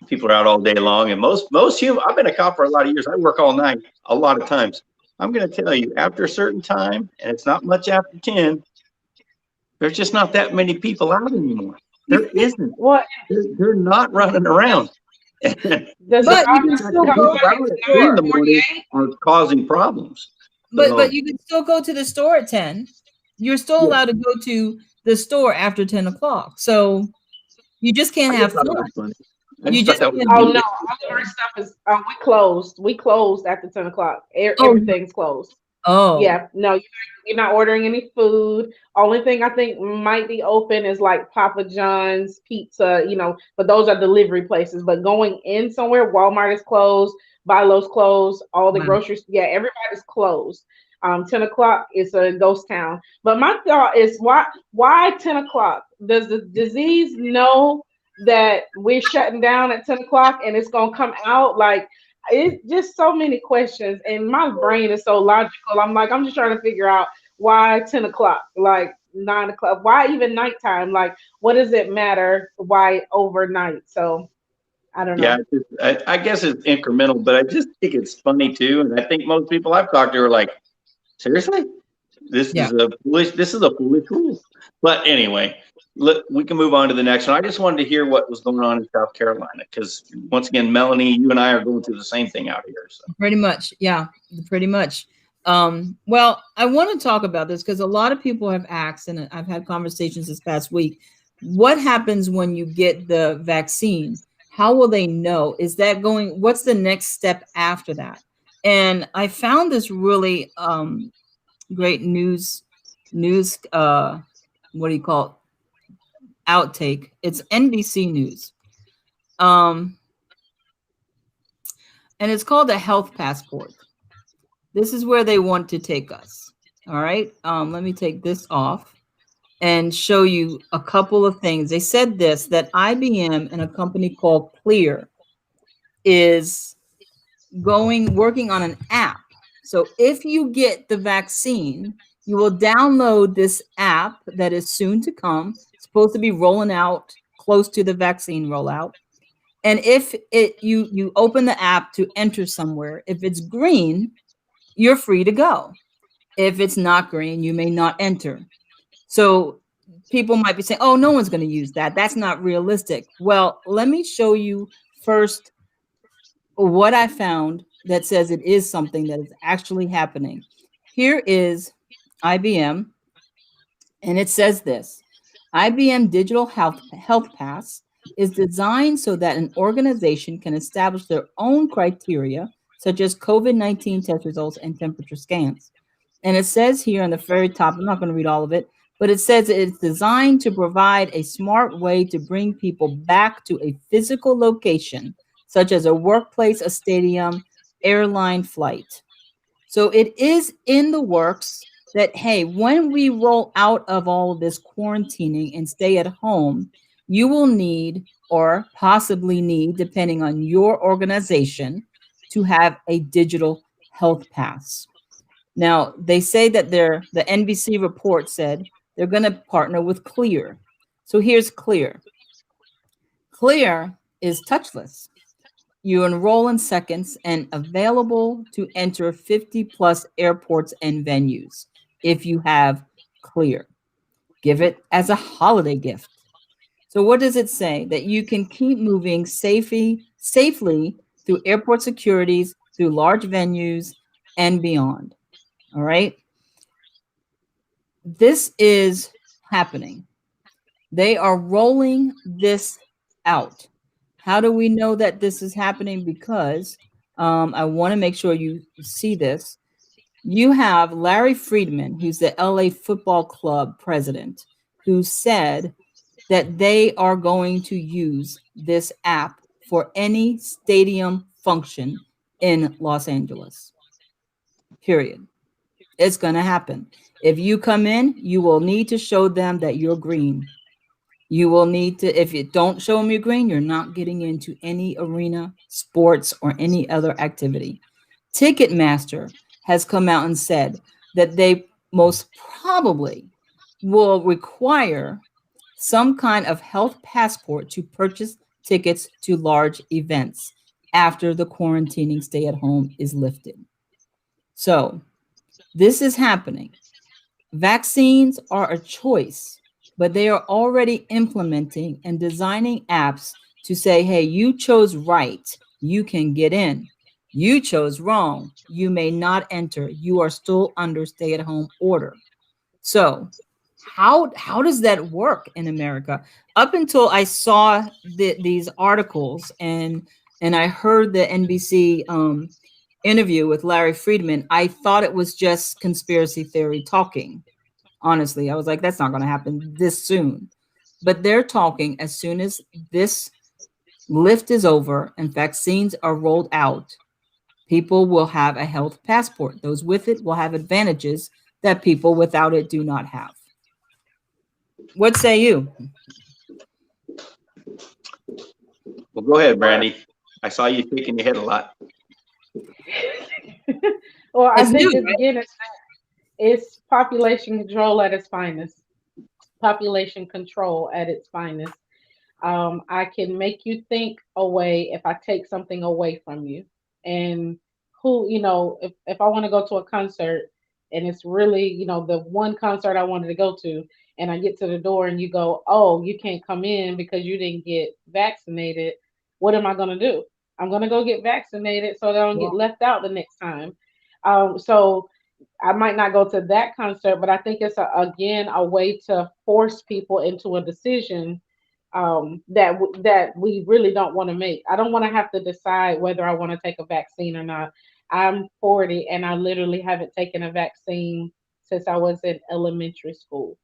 people are out all day long, and most human. I've been a cop for a lot of years. I work all night a lot of times. I'm going to tell you, after a certain time, and it's not much after 10, there's just not that many people out anymore. There isn't. What They're not running around. does But you can The still people go to out the at 3 in store. the morning are causing problems. But So, you can still go to the store at 10. You're still yeah, allowed to go to the store after 10 o'clock. So you just can't I just have thought it fun. was funny. I You just thought just that was can't Oh do. no, neat. all of our stuff is we closed. We closed after 10 o'clock. Oh, Everything's closed. oh, Yeah, no, you're not ordering any food. Only thing I think might be open is like Papa John's pizza, but those are delivery places. But going in somewhere, Walmart is closed, Bilo's closed, all the wow. groceries, yeah, everybody's closed. 10 o'clock is a ghost town. But my thought is why 10 o'clock? Does the disease know that we're shutting down at 10 o'clock and it's gonna come out? Like it's just so many questions, and my brain is so logical. I'm like, I'm just trying to figure out why 10 o'clock, like 9 o'clock, why even nighttime? Like, what does it matter? Why overnight? So I don't Yeah, know. I guess it's incremental, but I just think it's funny too. And I think most people I've talked to are like, seriously? Yeah. This is a foolish rule. But anyway, we can move on to the next one. I just wanted to hear what was going on in South Carolina because once again, Melanie, you and I are going through the same thing out here. So Pretty much. Yeah, pretty much. Well, I want to talk about this because a lot of people have asked, and I've had conversations this past week. What happens when you get the vaccine? How will they know? Is that going? What's the next step after that? And I found this really great news. What do you call it? Outtake. It's NBC News. Um, and it's called a health passport. This is where they want to take us. All right. Let me take this off and show you a couple of things. They said this that IBM and a company called Clear is working on an app. So if you get the vaccine, you will download this app that is soon to come. It's supposed to be rolling out close to the vaccine rollout. And if you open the app to enter somewhere, if it's green, you're free to go. If it's not green, you may not enter. So people might be saying, oh, no one's going to use that. That's not realistic. Well, let me show you first what I found that says it is something that is actually happening. Here is IBM, and it says this IBM Digital Health Pass is designed so that an organization can establish their own criteria, such as COVID-19 test results and temperature scans. And it says here on the very top, I'm not going to read all of it, but it says it's designed to provide a smart way to bring people back to a physical location, such as a workplace, a stadium, airline flight. So it is in the works that, hey, when we roll out of all of this quarantining and stay at home, you will need or possibly need, depending on your organization, to have a digital health pass. Now, they say that the NBC report said they're going to partner with Clear. So here's Clear. Clear is touchless. You enroll in seconds and available to enter 50 plus airports and venues if you have Clear. Give it as a holiday gift. So what does it say? That you can keep moving safely through airport securities, through large venues and beyond. All right? This is happening. They are rolling this out. How do we know that this is happening? Because I want to make sure you see this. You have Larry Friedman, who's the LA Football Club president, who said that they are going to use this app for any stadium function in Los Angeles. Period. It's going to happen. If you come in, you will need to show them that you're green. You will need to, if you don't show them you're green, you're not getting into any arena, sports, or any other activity. Ticketmaster has come out and said that they most probably will require some kind of health passport to purchase tickets to large events after the quarantining stay at home is lifted. So, this is happening. Vaccines are a choice, but they are already implementing and designing apps to say, hey, you chose right, you can get in. You chose wrong, you may not enter. You are still under stay at home order. So How does that work in America? Up until I saw these articles and I heard the NBC interview with Larry Friedman, I thought it was just conspiracy theory talking. Honestly, I was like, that's not going to happen this soon. But they're talking as soon as this lift is over and vaccines are rolled out, people will have a health passport. Those with it will have advantages that people without it do not have. What say you? Well, go ahead, Brandy. I saw you shaking your head a lot. Well, I It's new, think right? again, it's population control at its finest. Population control at its finest. I can make you think away if I take something away from you. And who, if I want to go to a concert and it's really, the one concert I wanted to go to, and I get to the door and you go, oh, you can't come in because you didn't get vaccinated, what am I going to do? I'm going to go get vaccinated so that I don't get Well, left out the next time. So I might not go to that concert, but I think it's again a way to force people into a decision that we really don't want to make. I don't want to have to decide whether I want to take a vaccine or not. I'm 40 and I literally haven't taken a vaccine since I was in elementary school.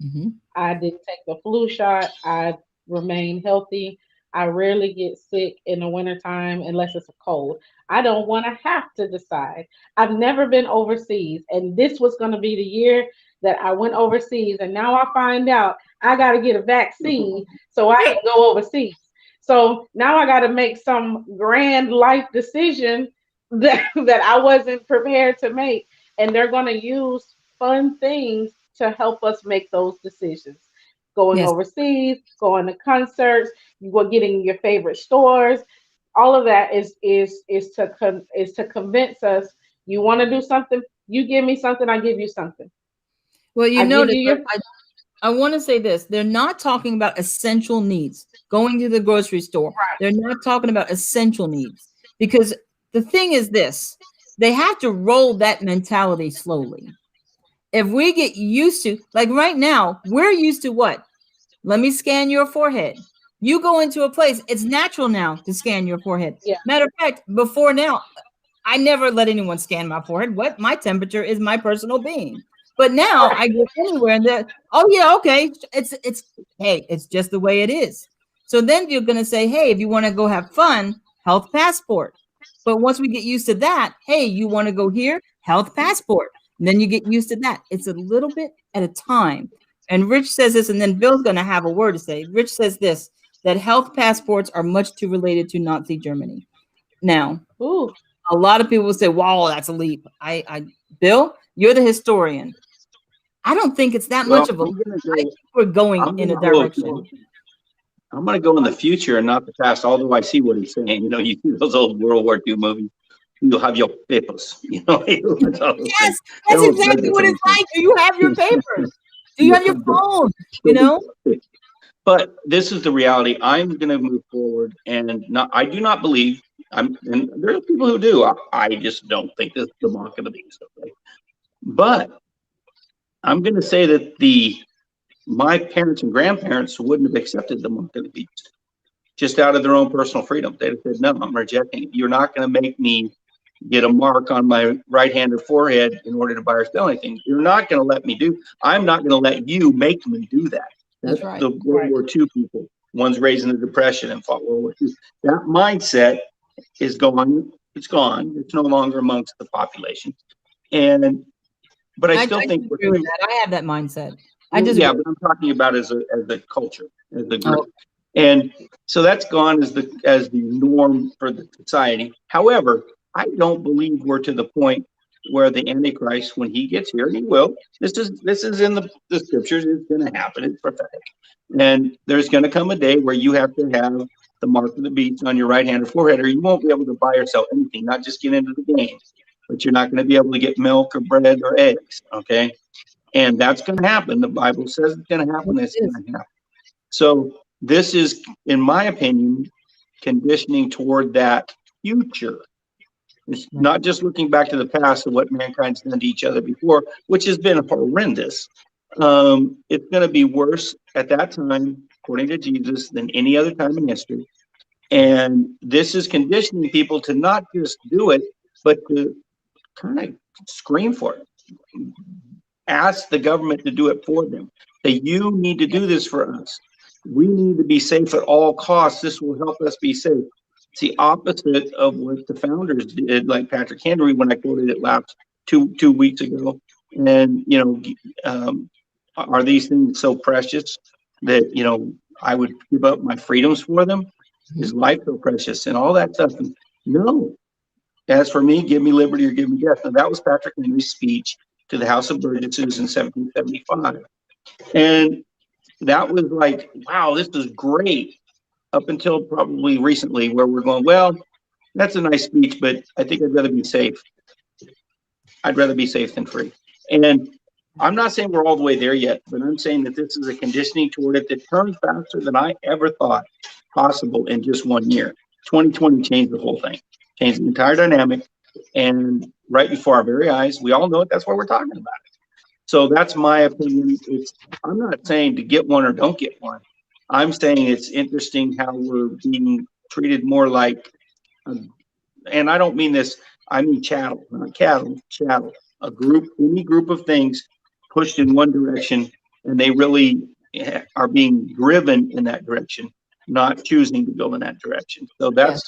mhm. I didn't take the flu shot. I remain healthy. I rarely get sick in the wintertime unless it's a cold. I don't want to have to decide. I've never been overseas, and this was going to be the year that I went overseas. And now I find out I got to get a vaccine so I can go overseas. So now I got to make some grand life decision that I wasn't prepared to make. And they're going to use fun things to help us make those decisions. Going Yes. overseas, going to concerts, you go getting your favorite stores. All of that is to convince us. You want to do something, you give me something, I give you something. Well, you I give notice you your I want to say this. They're not talking about essential needs. Going to the grocery store. right. They're not talking about essential needs because the thing is this. They have to roll that mentality slowly. If we get used to, like right now, we're used to what? Let me scan your forehead. You go into a place, it's natural now to scan your forehead. Yeah, Matter of fact, before now, I never let anyone scan my forehead. What? My temperature is my personal being. But now right. I go anywhere and they're, oh yeah, okay. It's hey, it's just the way it is. So then you're gonna say, hey, if you want to go have fun, health passport. But once we get used to that, hey, you want to go here, health passport. And then you get used to that. It's a little bit at a time. And Rich says this, and then Bill's gonna have a word to say. Rich says this that health passports are much too related to Nazi Germany. Now, Ooh, a lot of people say, "Wow, that's a leap." Bill, you're the historian. I don't think it's that Well, much of a leap. I think we're going I'm in a gonna go, direction. I'm gonna go in the future and not the past. Although I see what he's saying. You see those old World War II movies. You'll have your papers. It's all those things. Yes, That that's was very exactly what different it's like. Do you have your papers? Do you Yeah, have your phone? You know? but this is the reality. I'm going to move forward, and not. I do not believe. And there are people who do. I just don't think this is the mark of the beast. Okay? But I'm going to say that my parents and grandparents wouldn't have accepted the mark of the beast just out of their own personal freedom. They'd have said, "No, I'm rejecting it. You're not going to make me get a mark on my right hand or forehead in order to buy or sell anything. You're not going to let me do. I'm not going to let you make me do that." That's That's right. the World right. War II people. One's raised in the Depression and fought World War II. That mindset is gone. It's gone. It's no longer amongst the population. And but I I still think we're disagree with too. that. I have that mindset. I Well, yeah, disagree. but I'm talking about as a culture, as a Oh, group. And so that's gone as the norm for the society. However, I don't believe we're to the point where the Antichrist, when he gets here, and he will, this is in the scriptures, it's gonna happen, it's prophetic. And there's gonna come a day where you have to have the mark of the beast on your right hand or forehead, or you won't be able to buy or sell anything, not just get into the game, but you're not gonna be able to get milk or bread or eggs. Okay. And that's gonna happen. The Bible says it's gonna yes, happen, it's it is. gonna happen. So this is, in my opinion, conditioning toward that future. It's Right. not just looking back to the past of what mankind's done to each other before, which has been horrendous. It's going to be worse at that time, according to Jesus, than any other time in history. And this is conditioning people to not just do it, but to kind of scream for it. Ask the government to do it for them. Say, you need to do this for us. We need to be safe at all costs. This will help us be safe. It's the opposite of what the founders did, like Patrick Henry, when I quoted it last two weeks ago. And, are these things so precious that, I would give up my freedoms for them? Is life so precious and all that stuff? And no. As for me, give me liberty or give me death. Now, that was Patrick Henry's speech to the House of Burgesses in 1775. And that was like, wow, this is great. Up until probably recently, where we're going, well, that's a nice speech, but I think I'd rather be safe. I'd rather be safe than free. And I'm not saying we're all the way there yet, but I'm saying that this is a conditioning toward it that turns faster than I ever thought possible in just 1 year. 2020 changed the whole thing, changed the entire dynamic. And right before our very eyes, we all know it. That's why we're talking about it. So that's my opinion. I'm not saying to get one or don't get one. I'm saying it's interesting how we're being treated more like, and I don't mean this, I mean chattel, not cattle, chattel. Any group of things pushed in one direction, and they really are being driven in that direction, not choosing to go in that direction. So that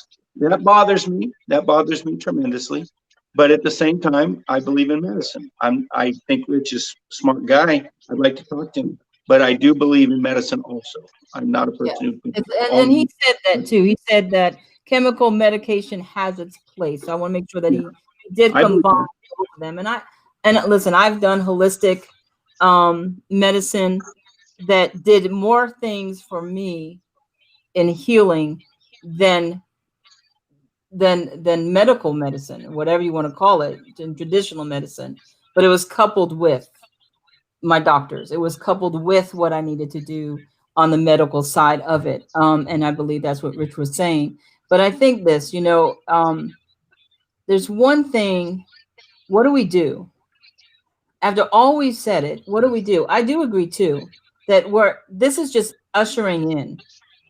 bothers me. That bothers me tremendously. But at the same time, I believe in medicine. I think Rich is a smart guy. I'd like to talk to him. But I do believe in medicine also. I'm not a person who and he said that too. He said that chemical medication has its place. So I want to make sure that he did combine both of them. And listen, I've done holistic medicine that did more things for me in healing than medical medicine, whatever you want to call it, in traditional medicine. But it was coupled with my doctors. It was coupled with what I needed to do on the medical side of it. And I believe that's what Rich was saying. But I think this, there's one thing. What do we do? After all we've said it, what do we do? I do agree too that this is just ushering in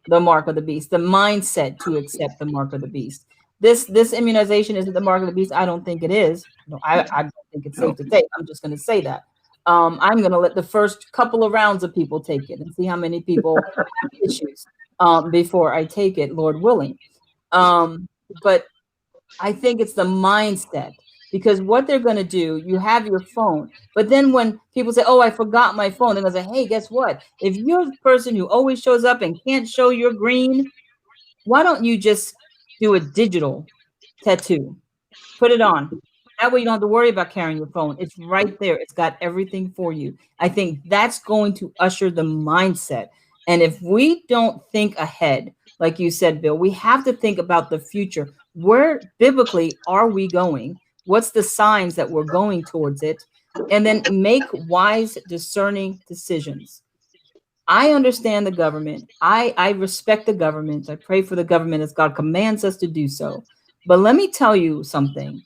the mark of the beast, the mindset to accept the mark of the beast. This immunization isn't the mark of the beast. I don't think it is. No, I don't think it's safe to take. I'm just going to say that. I'm going to let the first couple of rounds of people take it and see how many people have issues before I take it, Lord willing. But I think it's the mindset, because what they're going to do, you have your phone, but then when people say, oh, I forgot my phone, they're going to say, hey, guess what? If you're the person who always shows up and can't show your green, why don't you just do a digital tattoo? Put it on. That way you don't have to worry about carrying your phone. It's right there. It's got everything for you. I think that's going to usher the mindset. And if we don't think ahead, like you said, Bill, we have to think about the future. Where biblically are we going? What's the signs that we're going towards it? And then make wise, discerning decisions. I understand the government. I respect the government. I pray for the government as God commands us to do so. But let me tell you something.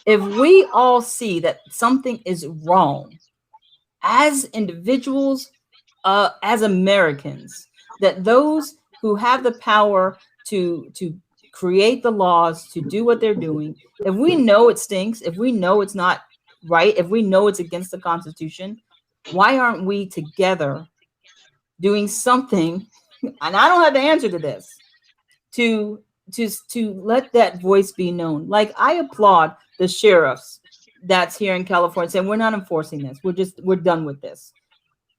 If we all see that something is wrong as individuals, as Americans, that those who have the power to create the laws, to do what they're doing, if we know it stinks, if we know it's not right, if we know it's against the Constitution, why aren't we together doing something? And I don't have the answer to this, to let that voice be known. Like, I applaud the sheriffs that's here in California saying, we're not enforcing this. We're done with this.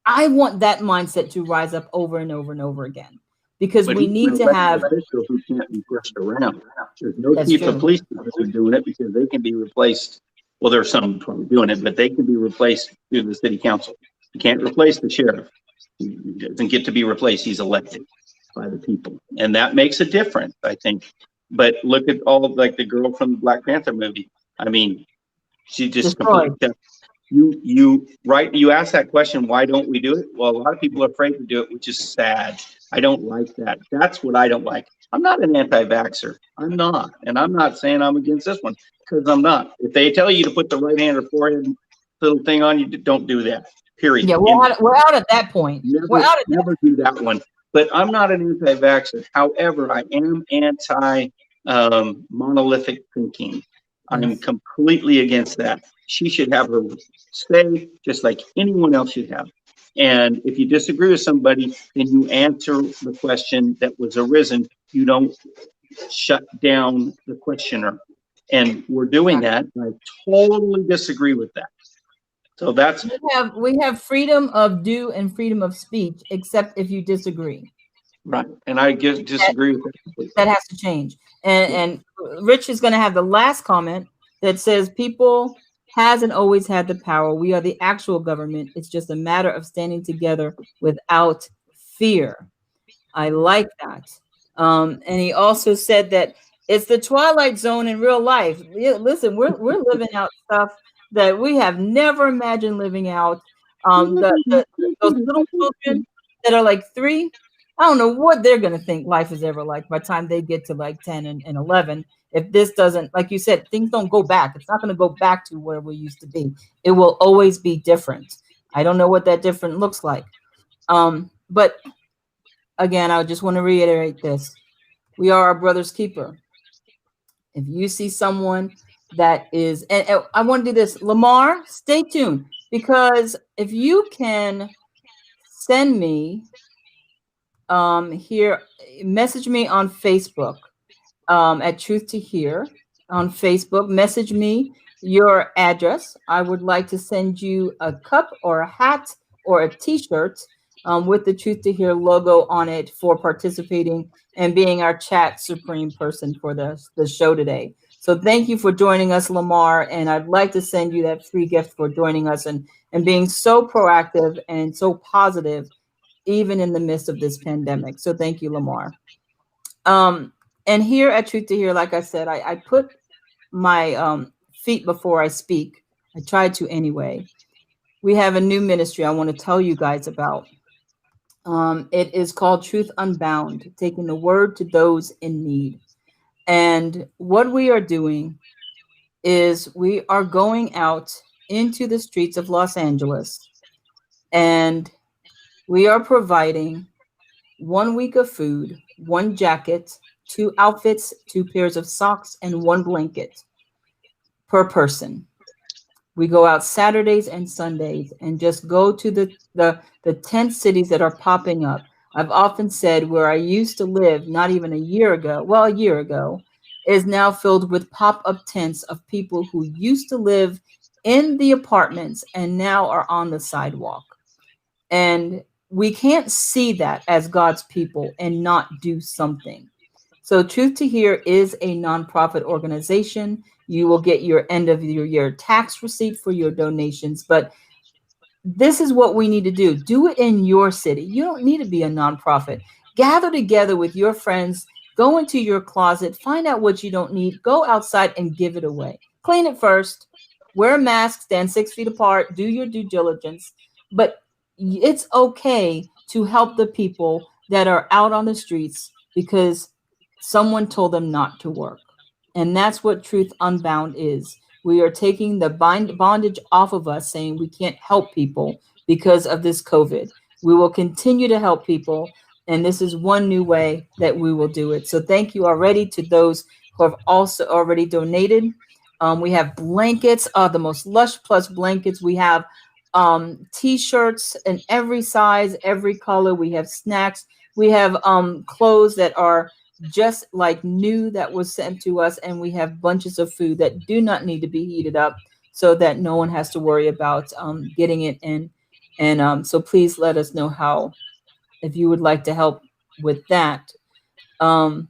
I want that mindset to rise up over and over and over again, because we need to have officials who can't be pushed around. There's no chief of police who are doing it, because they can be replaced. Well, there's some doing it, but they can be replaced through the city council. You can't replace the sheriff. He doesn't get to be replaced. He's elected by the people, and that makes a difference, I think. But look at all of, like, the girl from the Black Panther movie. I mean, she just completely. You asked that question, why don't we do it? Well, a lot of people are afraid to do it, which is sad. I don't like that. That's what I don't like. I'm not an anti-vaxxer. I'm not. And I'm not saying I'm against this one, because I'm not. If they tell you to put the right hand or forehead little thing on, you don't do that. period. Yeah, we're out at that point. We're Never, out at that. never do that one. But I'm not an anti-vaxxer. However, I am anti monolithic thinking. I'm Yes. completely against that. She should have her say just like anyone else should have. And if you disagree with somebody, then you answer the question that was arisen. You don't shut down the questioner. And we're doing that. And I totally disagree with that. So that's We have freedom of due and freedom of speech, except if you disagree. right. And I That, disagree with that completely. that has to change. And Rich is going to have the last comment that says people has and always had the power. We are the actual government. It's just a matter of standing together without fear. I like that. And he also said that it's the twilight zone in real life. Listen, we're living out stuff that we have never imagined living out. Those little children that are like 3, I don't know what they're gonna think life is ever like by the time they get to like 10 and 11. If this doesn't, like you said, things don't go back. It's not gonna go back to where we used to be. It will always be different. I don't know what that different looks like. But again, I just want to reiterate this. We are our brother's keeper. If you see someone that is, and I want to do this, Lamar, stay tuned, because if you can send me here, message me on Facebook at Truth to Hear on Facebook, message me your address. I would like to send you a cup or a hat or a t-shirt with the Truth to Hear logo on it for participating and being our chat supreme person for the show today. So thank you for joining us, Lamar. And I'd like to send you that free gift for joining us and being so proactive and so positive, even in the midst of this pandemic. So thank you, Lamar. And here at Truth to Hear, like I said, I put my feet before I speak. I try to anyway. We have a new ministry I want to tell you guys about. It is called Truth Unbound, taking the word to those in need. And what we are doing is we are going out into the streets of Los Angeles and we are providing 1 week of food, 1 jacket, 2 outfits, 2 pairs of socks, and 1 blanket per person. We go out Saturdays and Sundays and just go to the tent cities that are popping up. I've often said where I used to live, not even a year ago, is now filled with pop-up tents of people who used to live in the apartments and now are on the sidewalk. And we can't see that as God's people and not do something. So Truth to Hear is a nonprofit organization. You will get your end of your year tax receipt for your donations, but this is what we need to do. Do it in your city. You don't need to be a nonprofit. Gather together with your friends, go into your closet, find out what you don't need, go outside and give it away. Clean it first, wear a mask, stand 6 feet apart, do your due diligence. But it's okay to help the people that are out on the streets because someone told them not to work. And that's what Truth Unbound is. We are taking the bondage off of us, saying we can't help people because of this COVID. We will continue to help people. And this is one new way that we will do it. So thank you already to those who have also already donated. We have blankets, the most lush plus blankets. We have t-shirts in every size, every color. We have snacks. We have clothes that are just like new that was sent to us, and we have bunches of food that do not need to be heated up so that no one has to worry about getting it in. And so please let us know how, if you would like to help with that. And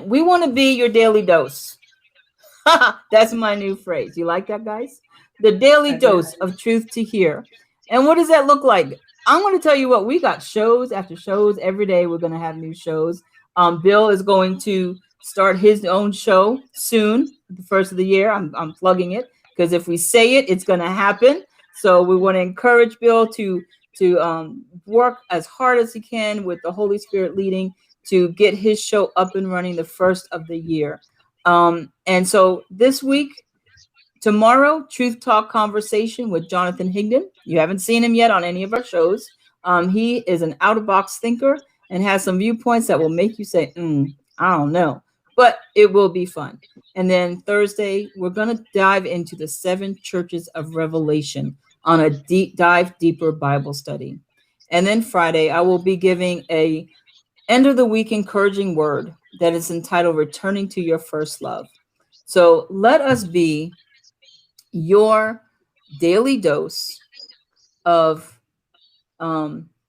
we want to be your daily dose. That's my new phrase. You like that, guys? The daily dose of Truth to Hear. And what does that look like? I'm going to tell you what, we got shows after shows every day. We're going to have new shows. Bill is going to start his own show soon, the first of the year. I'm plugging it because if we say it, it's going to happen. So we want to encourage Bill to work as hard as he can with the Holy Spirit leading to get his show up and running the first of the year. And so this week, Tomorrow, Truth Talk Conversation with Jonathan Higdon. You haven't seen him yet on any of our shows. He is an out of box thinker and has some viewpoints that will make you say, I don't know, but it will be fun. And then Thursday, we're going to dive into the 7 churches of Revelation on a deep dive, deeper Bible study. And then Friday, I will be giving a end of the week encouraging word that is entitled Returning to Your First Love. So let us be your daily dose of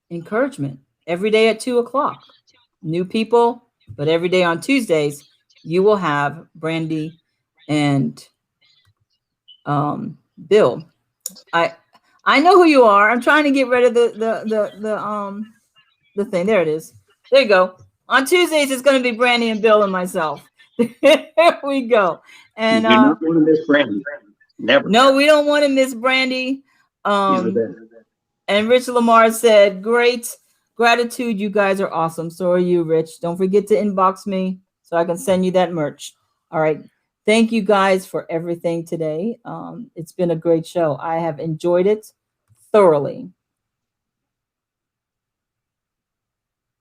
encouragement every day at 2:00. New people, but every day on Tuesdays, you will have Brandy and Bill. I know who you are. I'm trying to get rid of the thing. There it is. There you go. On Tuesdays, it's going to be Brandy and Bill and myself. There we go. And you do not want to miss Brandy. Never. No, we don't want to miss Brandy. He's the best. And Rich Lamar said, great gratitude. You guys are awesome. So are you, Rich. Don't forget to inbox me so I can send you that merch. All right. Thank you guys for everything today. It's been a great show. I have enjoyed it thoroughly.